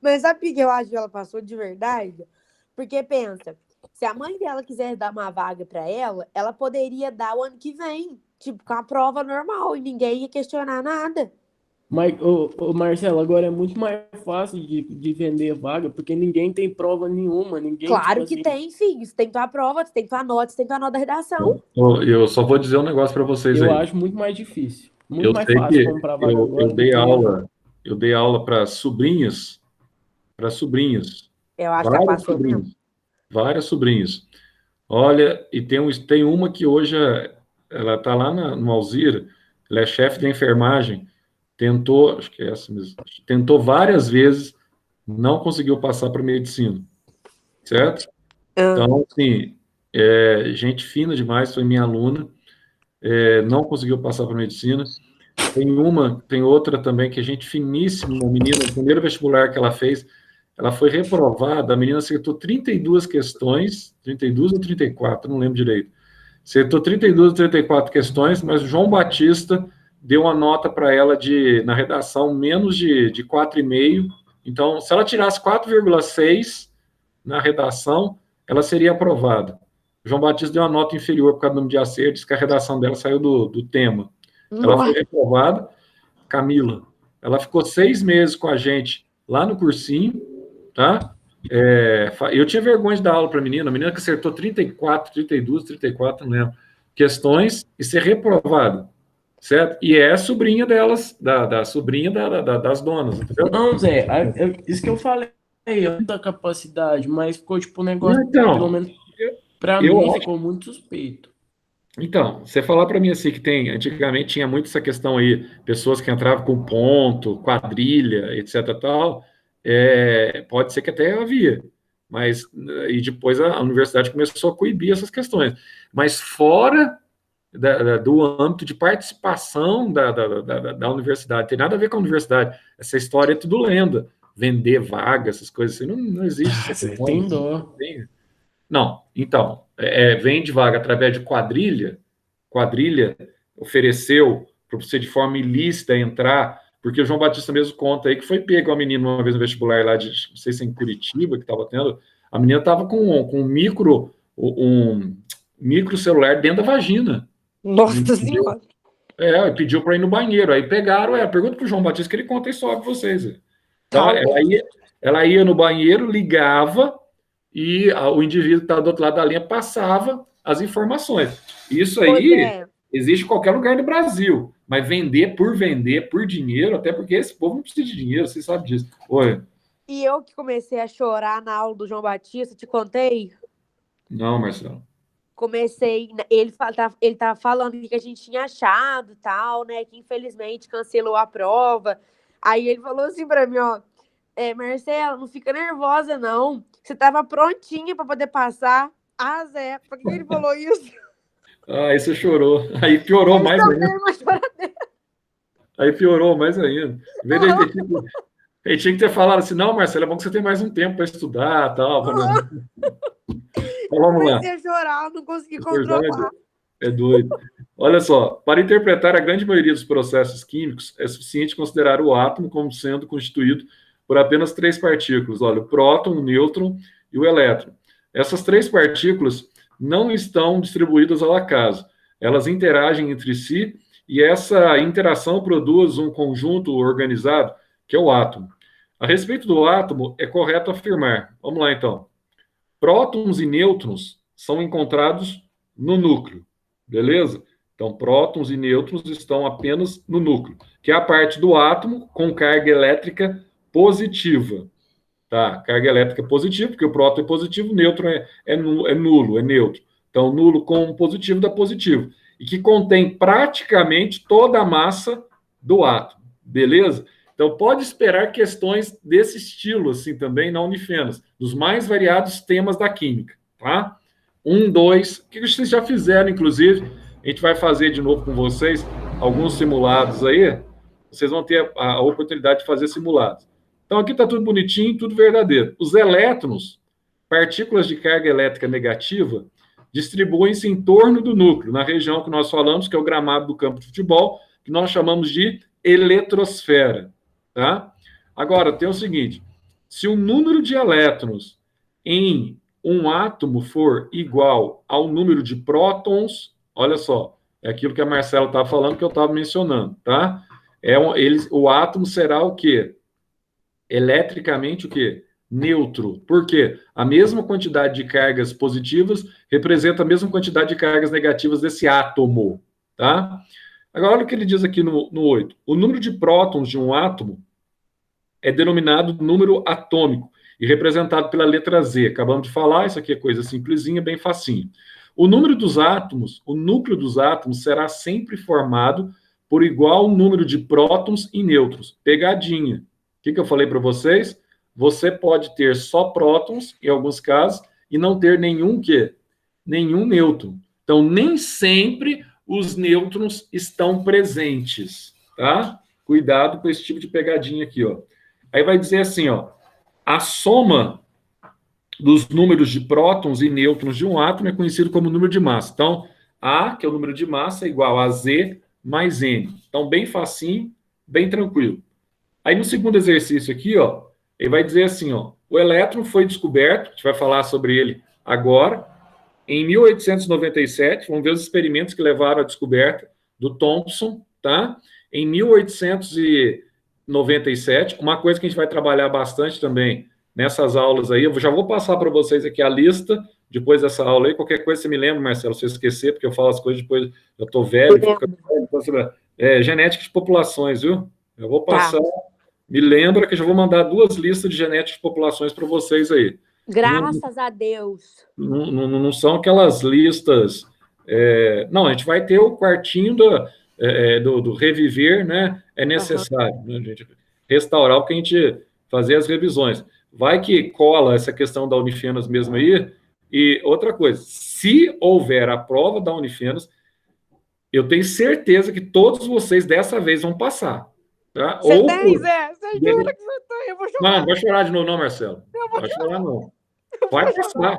Mas sabe por que eu acho que ela passou de verdade? Porque pensa, se a mãe dela quisesse dar uma vaga pra ela, ela poderia dar o ano que vem. tipo, com a prova normal e ninguém ia questionar nada. Mas, Marcelo, agora é muito mais fácil de vender vaga, porque ninguém tem prova nenhuma, ninguém, tipo Claro que assim, tem, filho. Você tem tua prova, você tem tua nota, você tem tua nota da redação. Eu só vou dizer um negócio para vocês eu aí. acho muito mais difícil. Muito Eu mais sei fácil que comprar vaga eu agora do que. dei aula para sobrinhas, Eu acho que ela várias passou mesmo. sobrinhas, várias sobrinhas. Olha, e tem uma que hoje ela está lá no Alzira, ela é chefe da enfermagem, tentou, acho que é essa mesmo, tentou várias vezes, não conseguiu passar para medicina, certo? Ah, Então, assim, gente fina demais, foi minha aluna, não conseguiu passar para medicina. Tem outra também que é gente finíssima, uma menina, o primeiro vestibular que ela fez, ela foi reprovada, a menina acertou 32 questões, 32 ou 34, não lembro direito. Acertou 32 ou 34 questões, mas o João Batista deu uma nota para ela na redação menos de 4,5. Então, se ela tirasse 4,6 na redação, ela seria aprovada. O João Batista deu uma nota inferior por causa do número de acertos, que a redação dela saiu do tema. Ela foi nossa. reprovada. Camila, ela ficou 6 meses com a gente lá no cursinho, tá? Eu tinha vergonha de dar aula para a menina que acertou 34, 32, 34, não lembro, questões e ser reprovada, certo? E é sobrinha delas, da sobrinha das donas, entendeu? Não, Zé, isso que eu falei, da capacidade, mas ficou tipo um negócio, pelo Então, menos pra eu mim, acho. ficou muito suspeito. Então, você falar para mim assim que antigamente tinha muito essa questão aí, pessoas que entravam com ponto, quadrilha, etc tal, pode ser que até havia, mas e depois a universidade começou a coibir essas questões. Mas fora do âmbito de participação da universidade, tem nada a ver com a universidade. Essa história é tudo lenda, vender vaga, essas coisas assim, não existe Ah, essa Zé, questão. tem dó. Não, então, vende vaga através de quadrilha ofereceu para você de forma ilícita entrar, porque o João Batista mesmo conta aí que foi pego a menina uma vez no vestibular lá não sei se é em Curitiba, que estava tendo, a menina estava com um micro celular dentro da vagina. Nossa Senhora. Pediu para ir no banheiro, aí pegaram, pergunta para o João Batista que ele conta a história para vocês. Então, Talvez. ela ia no banheiro, ligava, e o indivíduo que estava do outro lado da linha passava as informações. Isso Ô, aí Zé, existe em qualquer lugar do Brasil, mas vender, por dinheiro, até porque esse povo não precisa de dinheiro, você sabe disso. Oi. e eu que comecei a chorar na aula do João Batista, te contei? Não, Marcelo. Comecei, ele tava falando que a gente tinha achado, tal, né, que infelizmente cancelou a prova. Aí ele falou assim pra mim, ó, Marcela, não fica nervosa não, você tava prontinha pra poder passar. Ah, Zé, por que ele falou isso? Aí você chorou. Aí piorou Ele mais também, ainda. mas Aí piorou mais ainda. Em vez de ele tinha que ter falado assim, não, Marcelo, é bom que você tem mais um tempo para estudar, tal. Então, vamos lá. comecei a chorar, não consegui O João controlar. é doido. Olha só, para interpretar a grande maioria dos processos químicos, é suficiente considerar o átomo como sendo constituído por apenas 3 partículas. Olha, o próton, o nêutron e o elétron. Essas 3 partículas não estão distribuídas ao acaso. Elas interagem entre si e essa interação produz um conjunto organizado, que é o átomo. A respeito do átomo, é correto afirmar. Vamos lá, então. Prótons e nêutrons são encontrados no núcleo, beleza? Então, prótons e nêutrons estão apenas no núcleo, que é a parte do átomo com carga elétrica positiva. Tá? Carga elétrica positiva, porque o próton é positivo, o nêutron é nulo, é neutro. Então, nulo com positivo dá positivo. E que contém praticamente toda a massa do átomo, beleza? Então, pode esperar questões desse estilo, assim, também na Unifenas, dos mais variados temas da química, tá? 1, 2, o que vocês já fizeram, inclusive, a gente vai fazer de novo com vocês alguns simulados aí, vocês vão ter a oportunidade de fazer simulados. Então, aqui está tudo bonitinho, tudo verdadeiro. Os elétrons, partículas de carga elétrica negativa, distribuem-se em torno do núcleo, na região que nós falamos, que é o gramado do campo de futebol, que nós chamamos de eletrosfera. Tá? Agora, tem o seguinte, se o número de elétrons em um átomo for igual ao número de prótons, olha só, É aquilo que a Marcela estava falando, que eu estava mencionando, tá? O átomo será o quê? Eletricamente o quê? Neutro. Por quê? A mesma quantidade de cargas positivas representa a mesma quantidade de cargas negativas desse átomo, tá? Agora, olha o que ele diz aqui no 8. O número de prótons de um átomo é denominado número atômico e representado pela letra Z. Acabamos de falar, isso aqui é coisa simplesinha, bem facinho. O número dos átomos, o núcleo dos átomos, será sempre formado por igual número de prótons e nêutrons. Pegadinha. O que eu falei para vocês? Você pode ter só prótons, em alguns casos, e não ter nenhum quê? Nenhum nêutron. Então, nem sempre os nêutrons estão presentes, tá? Cuidado com esse tipo de pegadinha aqui, ó. Aí vai dizer assim, ó, a soma dos números de prótons e nêutrons de um átomo é conhecido como número de massa. Então, A, que é o número de massa, é igual a Z mais N. Então, bem facinho, bem tranquilo. Aí, no segundo exercício aqui, ó, ele vai dizer assim, ó, o elétron foi descoberto, a gente vai falar sobre ele agora, em 1897, vamos ver os experimentos que levaram à descoberta do Thomson, tá? Em 1897, uma coisa que a gente vai trabalhar bastante também nessas aulas aí, eu já vou passar para vocês aqui a lista, depois dessa aula aí, qualquer coisa você me lembra, Marcelo, se eu esquecer, porque eu falo as coisas depois, eu tô velho, genética de populações, viu? Eu vou passar, me lembra que eu já vou mandar 2 listas de genética de populações para vocês aí. Graças a Deus. Não são aquelas listas... não, a gente vai ter o quartinho do reviver, né? É necessário, né, gente? Restaurar o que a gente fazer as revisões. Vai que cola essa questão da Unifenas mesmo aí. E outra coisa, se houver a prova da Unifenas, eu tenho certeza que todos vocês dessa vez vão passar. Tá? Você tem, Zé? Você jura que você tem? Eu vou chorar. Não vai chorar de novo, não, Marcelo. Não vai chorar, não. Vai passar.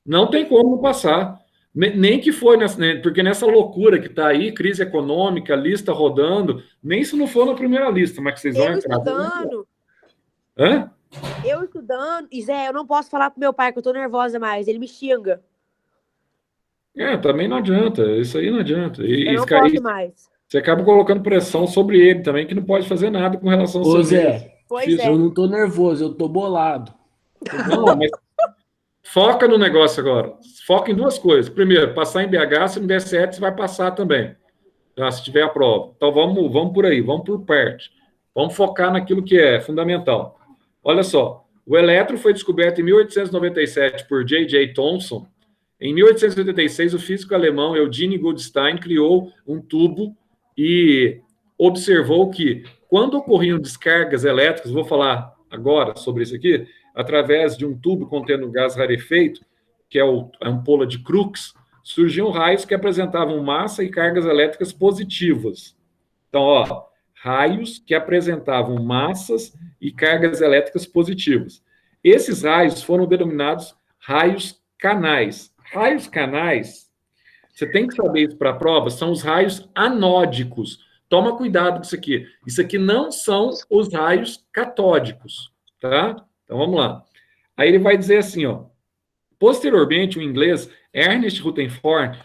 Não tem como não passar. Nem que foi, porque nessa loucura que está aí, crise econômica, lista rodando, nem se não for na primeira lista, mas que vocês vão entrar. Estudando. Hã? Eu estudando. E Zé, eu não posso falar pro meu pai que eu tô nervosa mais. Ele me xinga. Também não adianta. Isso aí não adianta. Eu não posso mais. Você acaba colocando pressão sobre ele também, que não pode fazer nada com relação ao Ô, Zé, eu não tô nervoso, eu tô bolado. Não, mas foca no negócio agora. Foca em 2 coisas. Primeiro, passar em BH, se não der certo, você vai passar também. Tá? Se tiver a prova. Então, vamos por aí, vamos por parte. Vamos focar naquilo que é fundamental. Olha só, o elétron foi descoberto em 1897 por J.J. Thomson. Em 1886, o físico alemão Eugene Goldstein criou um tubo e observou que, quando ocorriam descargas elétricas, vou falar agora sobre isso aqui, através de um tubo contendo gás rarefeito, que é a ampola de Crookes, surgiam raios que apresentavam massa e cargas elétricas positivas. Então, ó, raios que apresentavam massas e cargas elétricas positivas. Esses raios foram denominados raios canais. Raios canais, você tem que saber isso para a prova, são os raios anódicos. Toma cuidado com isso aqui. Isso aqui não são os raios catódicos, tá? Então, vamos lá. Aí ele vai dizer assim, ó. Posteriormente, o inglês Ernest Rutherford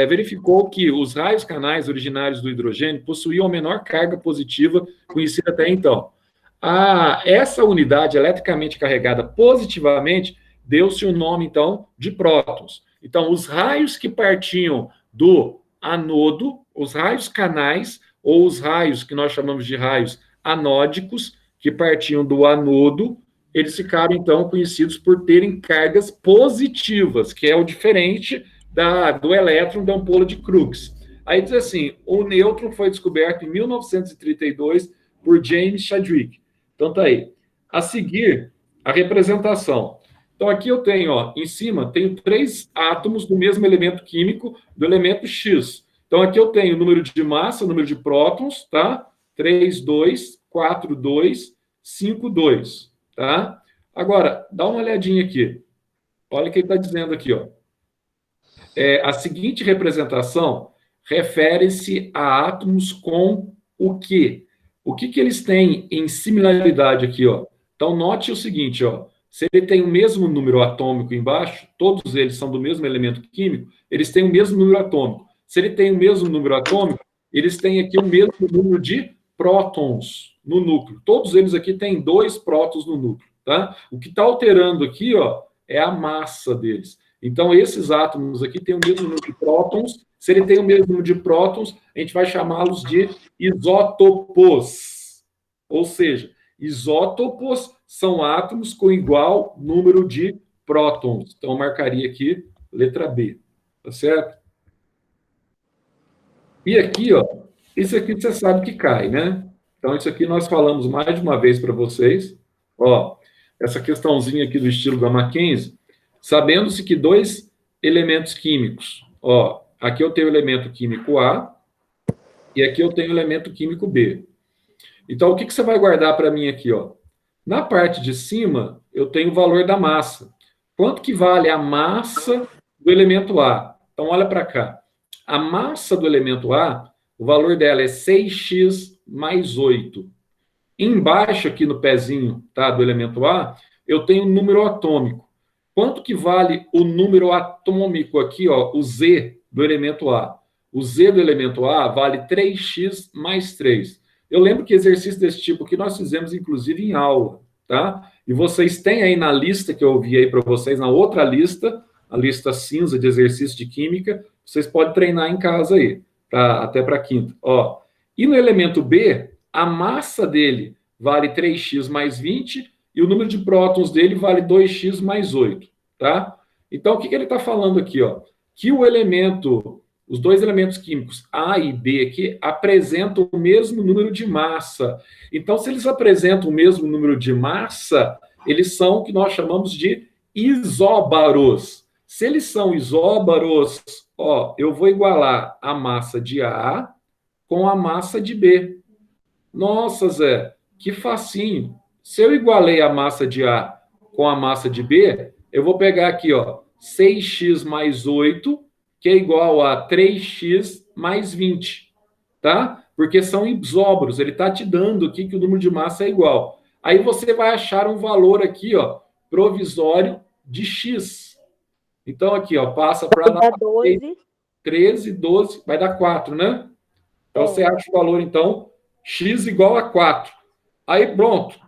verificou que os raios canais originários do hidrogênio possuíam a menor carga positiva conhecida até então. Essa unidade eletricamente carregada positivamente deu-se o nome, então, de prótons. Então, os raios que partiam do anodo, os raios canais, ou os raios que nós chamamos de raios anódicos, que partiam do anodo, eles ficaram, então, conhecidos por terem cargas positivas, que é o diferente do elétron da ampola de Crookes. Aí diz assim, o nêutron foi descoberto em 1932 por James Chadwick. Então, tá aí. A seguir, a representação. Então, aqui eu tenho, ó, em cima, tenho 3 átomos do mesmo elemento químico, do elemento X. Então, aqui eu tenho o número de massa, o número de prótons, tá? 3, 2, 4, 2, 5, 2, tá? Agora, dá uma olhadinha aqui. Olha o que ele está dizendo aqui, ó. A seguinte representação refere-se a átomos com o quê? O que eles têm em similaridade aqui, ó? Então, note o seguinte, ó. Se ele tem o mesmo número atômico embaixo, todos eles são do mesmo elemento químico, eles têm o mesmo número atômico. se ele tem o mesmo número atômico, eles têm aqui o mesmo número de prótons no núcleo. Todos eles aqui têm 2 prótons no núcleo, tá? O que está alterando aqui, ó, é a massa deles. Então, esses átomos aqui têm o mesmo número de prótons. Se ele tem o mesmo número de prótons, a gente vai chamá-los de isótopos. Ou seja, isótopos são átomos com igual número de prótons. Então, eu marcaria aqui letra B. Tá certo? E aqui, ó, isso aqui você sabe que cai, né? Então, isso aqui nós falamos mais de uma vez para vocês. Ó, essa questãozinha aqui do estilo da Mackenzie, sabendo-se que 2 elementos químicos, ó, aqui eu tenho o elemento químico A e aqui eu tenho o elemento químico B. Então, o que você vai guardar para mim aqui, ó? Na parte de cima, eu tenho o valor da massa. Quanto que vale a massa do elemento A? Então, olha para cá. A massa do elemento A, o valor dela é 6x mais 8. Embaixo, aqui no pezinho, tá, do elemento A, eu tenho o número atômico. Quanto que vale o número atômico aqui, ó, o Z do elemento A? O Z do elemento A vale 3x mais 3. Eu lembro que exercício desse tipo aqui nós fizemos, inclusive, em aula, tá? E vocês têm aí na lista que eu vi aí para vocês, na outra lista, a lista cinza de exercício de química, vocês podem treinar em casa aí, tá? Até para quinta. Ó. E no elemento B, a massa dele vale 3x mais 20 e o número de prótons dele vale 2x mais 8, tá? Então, o que ele está falando aqui, ó? Que o elemento, os 2 elementos químicos A e B aqui apresentam o mesmo número de massa. Então, se eles apresentam o mesmo número de massa, eles são o que nós chamamos de isóbaros. Se eles são isóbaros, ó, eu vou igualar a massa de A com a massa de B. Nossa, Zé, que facinho. Se eu igualei a massa de A com a massa de B, eu vou pegar aqui, ó, 6x mais 8, que é igual a 3x mais 20, tá? Porque são isóbaros, ele está te dando aqui que o número de massa é igual. Aí você vai achar um valor aqui, ó, provisório de x. Então, aqui, ó, passa para lá. 12. 13, 12, vai dar 4, né? Então, você acha o valor, então, x igual a 4. Aí, pronto.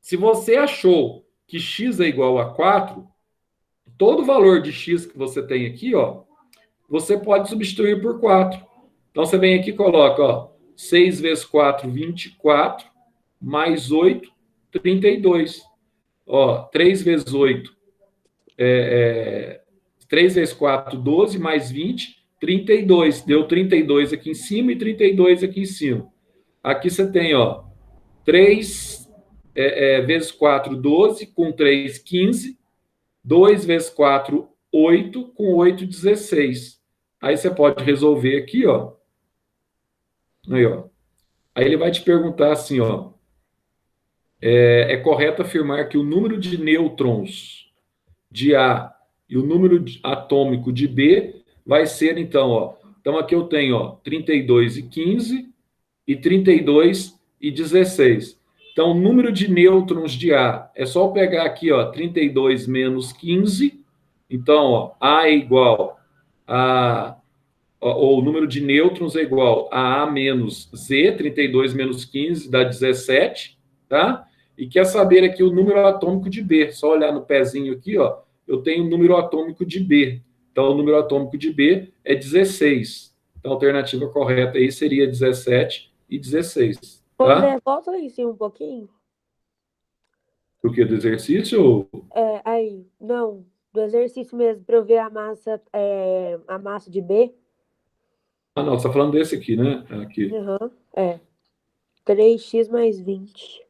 Se você achou que x é igual a 4, todo o valor de x que você tem aqui, ó, você pode substituir por 4. Então, você vem aqui e coloca, ó, 6 vezes 4, 24, mais 8, 32. Ó, 3 vezes 8, 3 vezes 4, 12, mais 20, 32. Deu 32 aqui em cima e 32 aqui em cima. Aqui você tem, ó, 3 vezes 4, 12, com 3, 15. 2 vezes 4, 8, com 8, 16. Aí você pode resolver aqui, ó. Aí, ó. Aí ele vai te perguntar assim, ó. É correto afirmar que o número de nêutrons de A e o número atômico de B vai ser, então, ó. Então, aqui eu tenho, ó, 32 e 15 e 32 e 16. Então, o número de nêutrons de A é só eu pegar aqui, ó, 32 menos 15. Então, ó, A é igual a... ou o número de nêutrons é igual a A menos Z, 32 menos 15 dá 17, tá? E quer saber aqui o número atômico de B. Só olhar no pezinho aqui, ó, eu tenho o número atômico de B. Então, o número atômico de B é 16. Então, a alternativa correta aí seria 17 e 16. Tá? Zé, volta aí sim um pouquinho. Do que? Do exercício? Aí, não, do exercício mesmo, para eu ver a massa de B. Ah, não, você está falando desse aqui, né? Aqui. 3x mais 20.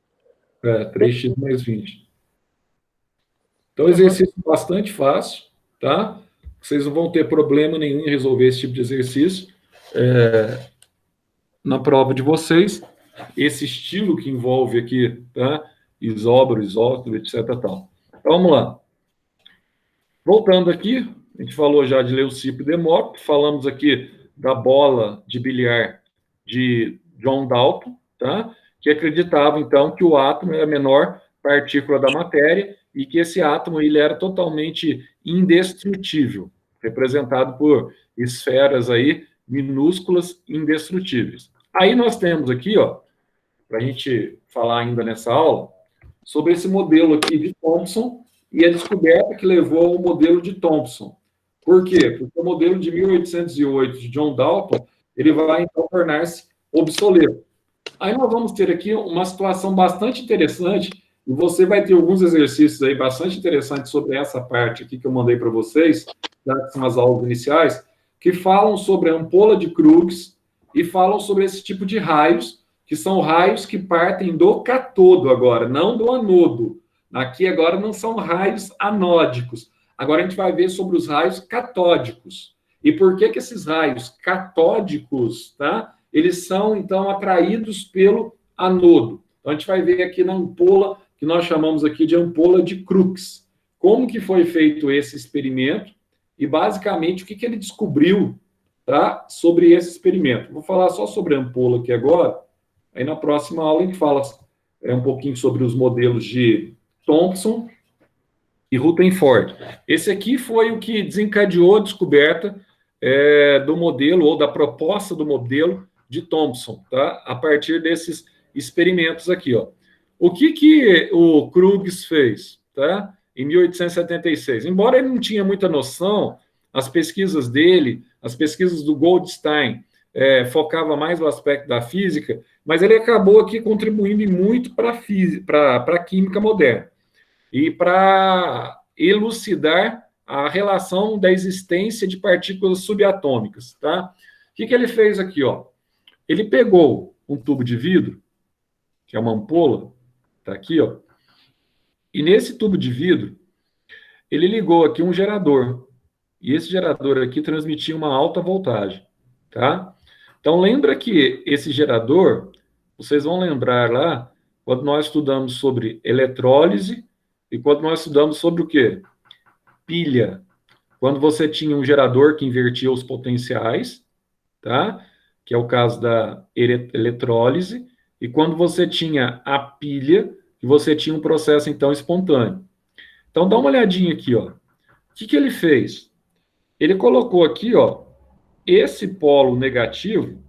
3x mais 20. Então, exercício bastante fácil, tá? Vocês não vão ter problema nenhum em resolver esse tipo de exercício na prova de vocês. Esse estilo que envolve aqui, tá? Isóbaro, isótopo, etc. Tal. Então, vamos lá. Voltando aqui, a gente falou já de Leucipo e Demócrito, falamos aqui da bola de bilhar de John Dalton, tá? Que acreditava, então, que o átomo era a menor partícula da matéria e que esse átomo ele era totalmente indestrutível, representado por esferas aí minúsculas indestrutíveis. Aí nós temos aqui, ó, para a gente falar ainda nessa aula, sobre esse modelo aqui de Thomson e a descoberta que levou ao modelo de Thomson. Por quê? Porque o modelo de 1808 de John Dalton, ele vai então tornar-se obsoleto. Aí nós vamos ter aqui uma situação bastante interessante, e você vai ter alguns exercícios aí bastante interessantes sobre essa parte aqui que eu mandei para vocês, que são as aulas iniciais, que falam sobre a ampola de Crookes e falam sobre esse tipo de raios, que são raios que partem do catodo agora, não do anodo. Aqui agora não são raios anódicos. Agora a gente vai ver sobre os raios catódicos. E por que esses raios catódicos, tá? Eles são, então, atraídos pelo anodo. Então, a gente vai ver aqui na ampola, que nós chamamos aqui de ampola de Crookes. Como que foi feito esse experimento e, basicamente, o que ele descobriu, tá, sobre esse experimento. Vou falar só sobre a ampola aqui agora, aí na próxima aula a gente fala um pouquinho sobre os modelos de Thomson e Rutherford. Esse aqui foi o que desencadeou a descoberta do modelo, ou da proposta do modelo de Thomson, tá? A partir desses experimentos aqui, ó. O que o Crookes fez, tá? Em 1876. Embora ele não tinha muita noção, as pesquisas dele, as pesquisas do Goldstein, focava mais no aspecto da física, mas ele acabou aqui contribuindo muito para a química moderna e para elucidar a relação da existência de partículas subatômicas, tá? O que ele fez aqui, ó? Ele pegou um tubo de vidro, que é uma ampola, tá aqui, ó, e nesse tubo de vidro, ele ligou aqui um gerador, e esse gerador aqui transmitia uma alta voltagem, tá? Então, lembra que esse gerador, vocês vão lembrar lá, quando nós estudamos sobre eletrólise e quando nós estudamos sobre o quê? Pilha. Quando você tinha um gerador que invertia os potenciais, tá? Que é o caso da eletrólise, e quando você tinha a pilha, que você tinha um processo, então, espontâneo. Então, dá uma olhadinha aqui, ó. O que ele fez? Ele colocou aqui, ó, esse polo negativo.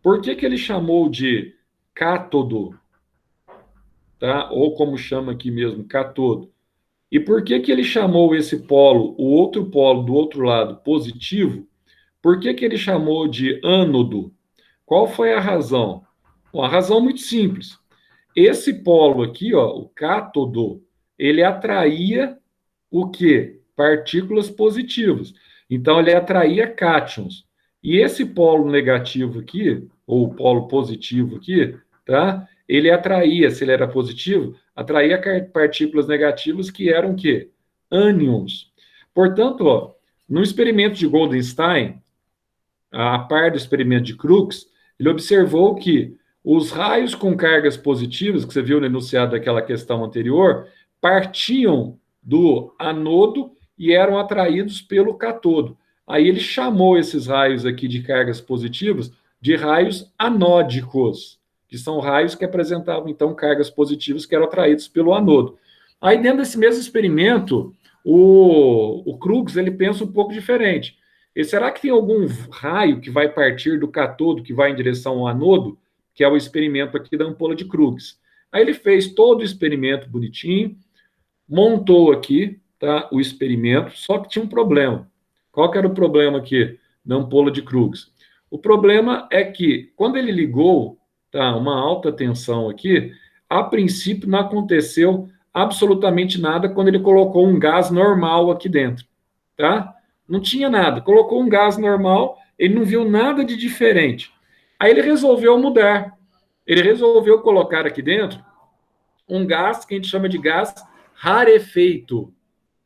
Por que ele chamou de cátodo? Tá? Ou como chama aqui mesmo, catodo. E por que ele chamou esse polo, o outro polo do outro lado, positivo? Por que ele chamou de ânodo? Qual foi a razão? Bom, a razão muito simples. Esse polo aqui, ó, o cátodo, ele atraía o quê? Partículas positivas. Então, ele atraía cátions. E esse polo negativo aqui, ou polo positivo aqui, tá? Ele atraía, se ele era positivo, atraía partículas negativas que eram o quê? Ânions. Portanto, ó, no experimento de Goldstein, a par do experimento de Crookes, ele observou que os raios com cargas positivas, que você viu no enunciado daquela questão anterior, partiam do anodo e eram atraídos pelo catodo. Aí ele chamou esses raios aqui de cargas positivas de raios anódicos, que são raios que apresentavam, então, cargas positivas que eram atraídos pelo anodo. Aí, dentro desse mesmo experimento, o Crookes, ele pensa um pouco diferente. E será que tem algum raio que vai partir do catodo, que vai em direção ao anodo, que é o experimento aqui da ampola de Crookes? Aí ele fez todo o experimento bonitinho, montou aqui, tá, o experimento, só que tinha um problema. Qual que era o problema aqui da ampola de Crookes? O problema é que, quando ele ligou, tá, uma alta tensão aqui, a princípio não aconteceu absolutamente nada quando ele colocou um gás normal aqui dentro, tá? Não tinha nada. Colocou um gás normal, ele não viu nada de diferente. Aí ele resolveu mudar. Ele resolveu colocar aqui dentro um gás que a gente chama de gás rarefeito,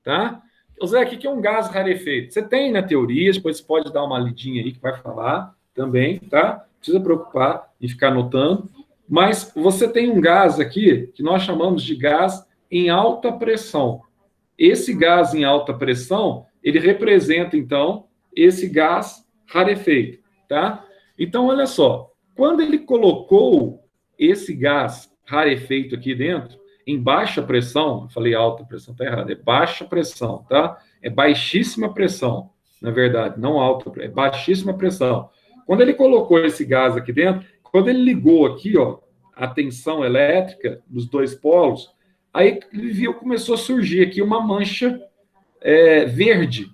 tá? Zé, o que é um gás rarefeito? Você tem na teoria, depois você pode dar uma lidinha aí que vai falar também, tá? Não precisa preocupar em ficar anotando. Mas você tem um gás aqui que nós chamamos de gás em alta pressão. Esse gás em alta pressão, ele representa, então, esse gás rarefeito, tá? Então, olha só, quando ele colocou esse gás rarefeito aqui dentro, em baixa pressão, eu falei alta pressão, tá errado, é baixa pressão, tá? É baixíssima pressão, na verdade, não alta, é baixíssima pressão. Quando ele colocou esse gás aqui dentro, quando ele ligou aqui, ó, a tensão elétrica dos dois polos, aí ele viu, começou a surgir aqui uma mancha verde,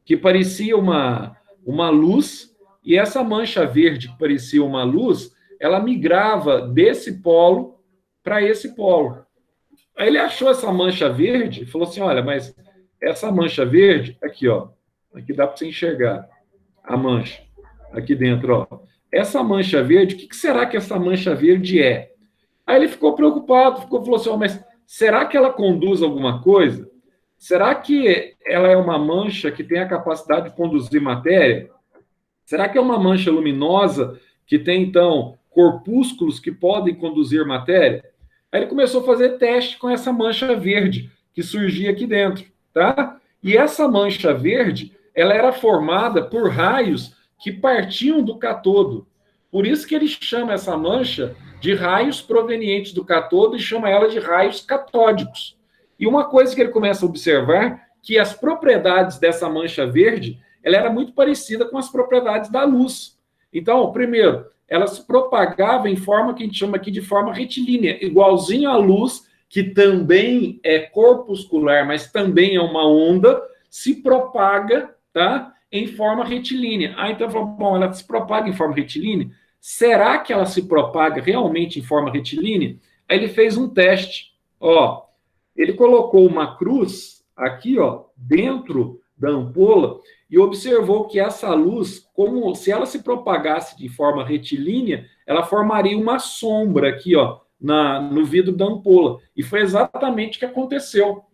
que parecia uma luz, e essa mancha verde, que parecia uma luz, ela migrava desse polo para esse polo. Aí ele achou essa mancha verde e falou assim: olha, mas essa mancha verde, aqui, ó, aqui dá para você enxergar a mancha, aqui dentro, ó. Essa mancha verde, o que será que essa mancha verde é? Aí ele ficou preocupado, falou assim: oh, mas será que ela conduz alguma coisa? Será que ela é uma mancha que tem a capacidade de conduzir matéria? Será que é uma mancha luminosa que tem, então, corpúsculos que podem conduzir matéria? Aí ele começou a fazer teste com essa mancha verde que surgia aqui dentro, tá? E essa mancha verde, ela era formada por raios que partiam do cátodo. Por isso que ele chama essa mancha de raios provenientes do cátodo e chama ela de raios catódicos. E uma coisa que ele começa a observar, que as propriedades dessa mancha verde, ela era muito parecida com as propriedades da luz. Então, primeiro, ela se propagava em forma que a gente chama aqui de forma retilínea, igualzinho à luz, que também é corpuscular, mas também é uma onda, se propaga, tá, em forma retilínea. Então, bom, ela se propaga em forma retilínea? Será que ela se propaga realmente em forma retilínea? Aí ele fez um teste, ó, ele colocou uma cruz aqui, ó, dentro da ampola e observou que essa luz, como se ela se propagasse de forma retilínea, ela formaria uma sombra aqui, ó, no vidro da ampola. E foi exatamente o que aconteceu.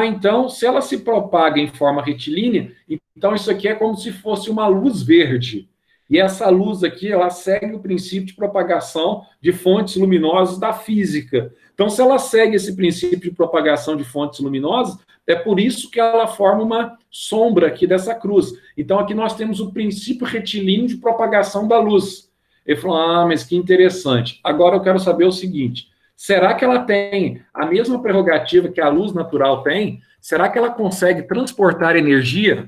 Então, se ela se propaga em forma retilínea, então isso aqui é como se fosse uma luz verde. E essa luz aqui, ela segue o princípio de propagação de fontes luminosas da física. Então, se ela segue esse princípio de propagação de fontes luminosas, é por isso que ela forma uma sombra aqui dessa cruz. Então, aqui nós temos o princípio retilíneo de propagação da luz. Ele falou, mas que interessante. Agora eu quero saber o seguinte, será que ela tem a mesma prerrogativa que a luz natural tem? Será que ela consegue transportar energia?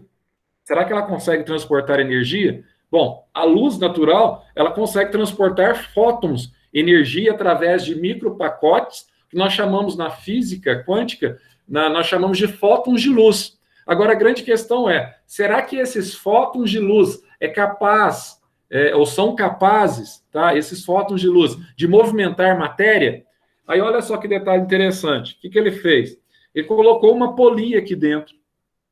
Será que ela consegue transportar energia? Bom, a luz natural, ela consegue transportar fótons, energia através de micropacotes, que nós chamamos na física quântica, nós chamamos de fótons de luz. Agora, a grande questão é, será que esses fótons de luz ou são capazes, tá, esses fótons de luz, de movimentar matéria? Aí, olha só que detalhe interessante. O que ele fez? Ele colocou uma polia aqui dentro,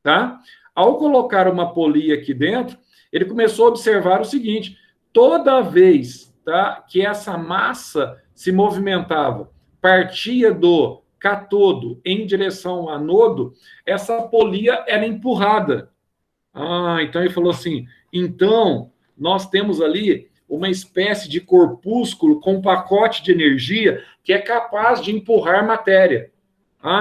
tá? Ao colocar uma polia aqui dentro, ele começou a observar o seguinte, toda vez, tá, que essa massa se movimentava, partia do cátodo em direção ao anodo, essa polia era empurrada. Então ele falou assim, então nós temos ali uma espécie de corpúsculo com um pacote de energia que é capaz de empurrar matéria.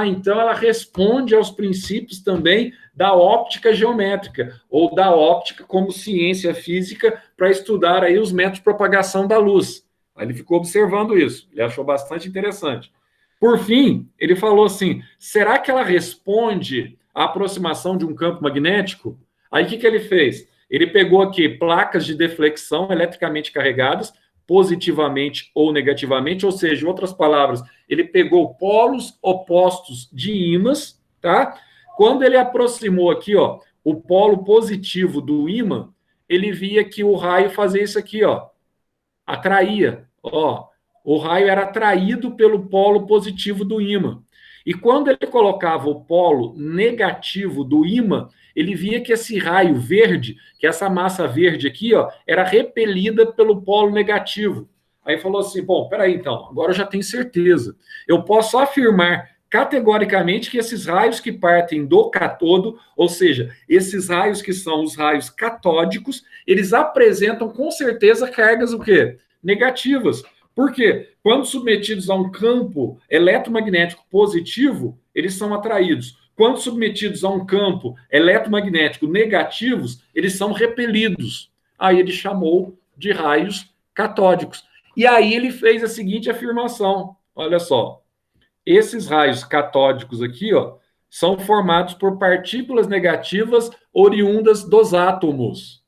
Então ela responde aos princípios também da óptica geométrica, ou da óptica como ciência física para estudar aí os métodos de propagação da luz. Aí ele ficou observando isso, ele achou bastante interessante. Por fim, ele falou assim, será que ela responde à aproximação de um campo magnético? Aí o que ele fez? Ele pegou aqui placas de deflexão eletricamente carregadas, positivamente ou negativamente, ou seja, em outras palavras, ele pegou polos opostos de ímãs, tá? Quando ele aproximou aqui, ó, o polo positivo do ímã, ele via que o raio fazia isso aqui, ó, atraía, ó, o raio era atraído pelo polo positivo do ímã. E quando ele colocava o polo negativo do ímã, ele via que esse raio verde, que essa massa verde aqui, ó, era repelida pelo polo negativo. Aí falou assim, bom, peraí então, agora eu já tenho certeza. Eu posso afirmar categoricamente que esses raios que partem do cátodo, ou seja, esses raios que são os raios catódicos, eles apresentam com certeza cargas o quê? Negativas. Por quê? Quando submetidos a um campo eletromagnético positivo, eles são atraídos. Quando submetidos a um campo eletromagnético negativos, eles são repelidos. Aí ele chamou de raios catódicos. E aí ele fez a seguinte afirmação, olha só, esses raios catódicos aqui, ó, são formados por partículas negativas oriundas dos átomos.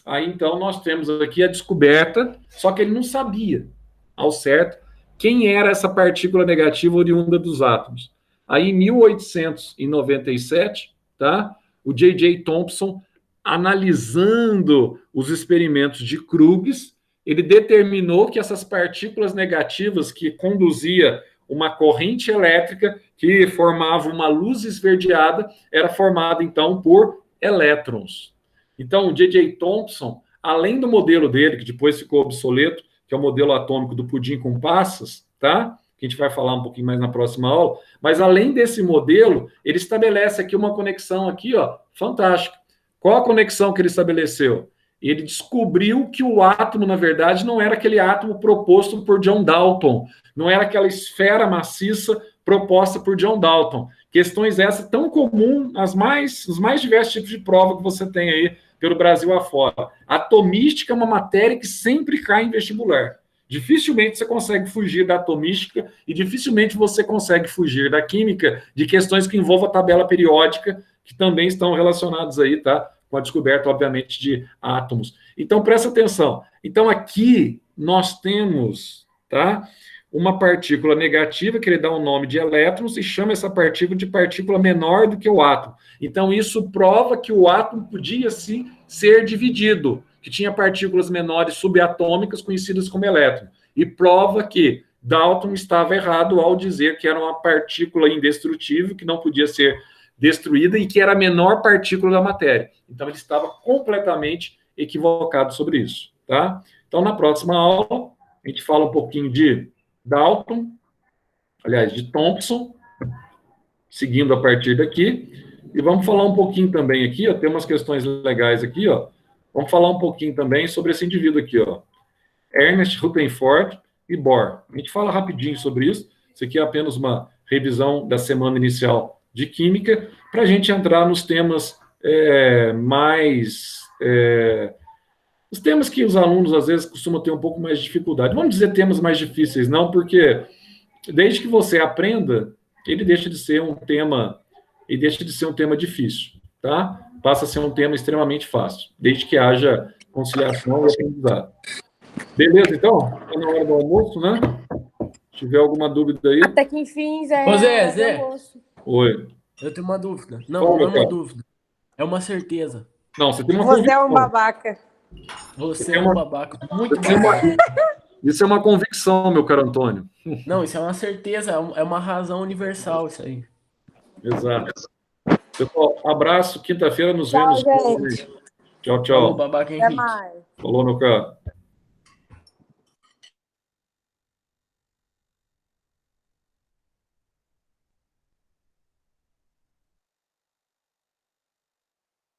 Aí, então, nós temos aqui a descoberta, só que ele não sabia, ao certo, quem era essa partícula negativa oriunda dos átomos. Aí, em 1897, tá? O J.J. Thomson, analisando os experimentos de Crookes, ele determinou que essas partículas negativas que conduzia uma corrente elétrica que formava uma luz esverdeada era formada, então, por elétrons. Então, o J.J. Thomson, além do modelo dele, que depois ficou obsoleto, que é o modelo atômico do pudim com passas, tá? Que a gente vai falar um pouquinho mais na próxima aula, mas além desse modelo, ele estabelece aqui uma conexão aqui, ó, fantástica. Qual a conexão que ele estabeleceu? Ele descobriu que o átomo, na verdade, não era aquele átomo proposto por John Dalton, não era aquela esfera maciça proposta por John Dalton. Questões essas tão comuns, os mais diversos tipos de prova que você tem aí pelo Brasil afora. Atomística é uma matéria que sempre cai em vestibular. Dificilmente você consegue fugir da atomística e dificilmente você consegue fugir da química de questões que envolvam a tabela periódica, que também estão relacionadas aí, tá? Com a descoberta, obviamente, de átomos. Então, presta atenção. Então, aqui nós temos, tá? Uma partícula negativa, que ele dá o nome de elétrons, e chama essa partícula de partícula menor do que o átomo. Então, isso prova que o átomo podia, sim, ser dividido, que tinha partículas menores subatômicas, conhecidas como elétron. E prova que Dalton estava errado ao dizer que era uma partícula indestrutível, que não podia ser destruída e que era a menor partícula da matéria. Então, ele estava completamente equivocado sobre isso, tá? Então, na próxima aula, a gente fala um pouquinho de Dalton, aliás, de Thomson, seguindo a partir daqui, e vamos falar um pouquinho também aqui, ó, tem umas questões legais aqui, ó, vamos falar um pouquinho também sobre esse indivíduo aqui, ó, Ernest Rutherford e Bohr. A gente fala rapidinho sobre isso, isso aqui é apenas uma revisão da semana inicial de Química, para a gente entrar nos temas os temas que os alunos, às vezes, costumam ter um pouco mais de dificuldade. Vamos dizer temas mais difíceis, não, porque desde que você aprenda, ele deixa de ser um tema difícil, tá? Passa a ser um tema extremamente fácil, desde que haja conciliação e aprendizado. Beleza, então? Está na hora do almoço, né? Se tiver alguma dúvida aí... Até que enfim, Zé. Ô, Zé. Oi. Eu tenho uma dúvida. Não é uma dúvida. É uma certeza. Não, você tem uma convicção. Você é um babaca. Você é um babaca. Muito babaca. Isso é uma convicção, meu caro Antônio. Não, isso é uma certeza. É uma razão universal, isso aí. Exato. Pessoal, abraço. Quinta-feira nos vemos. Gente. Tchau, tchau. Falou, babaca Henrique. Até mais. Falou, meu caro.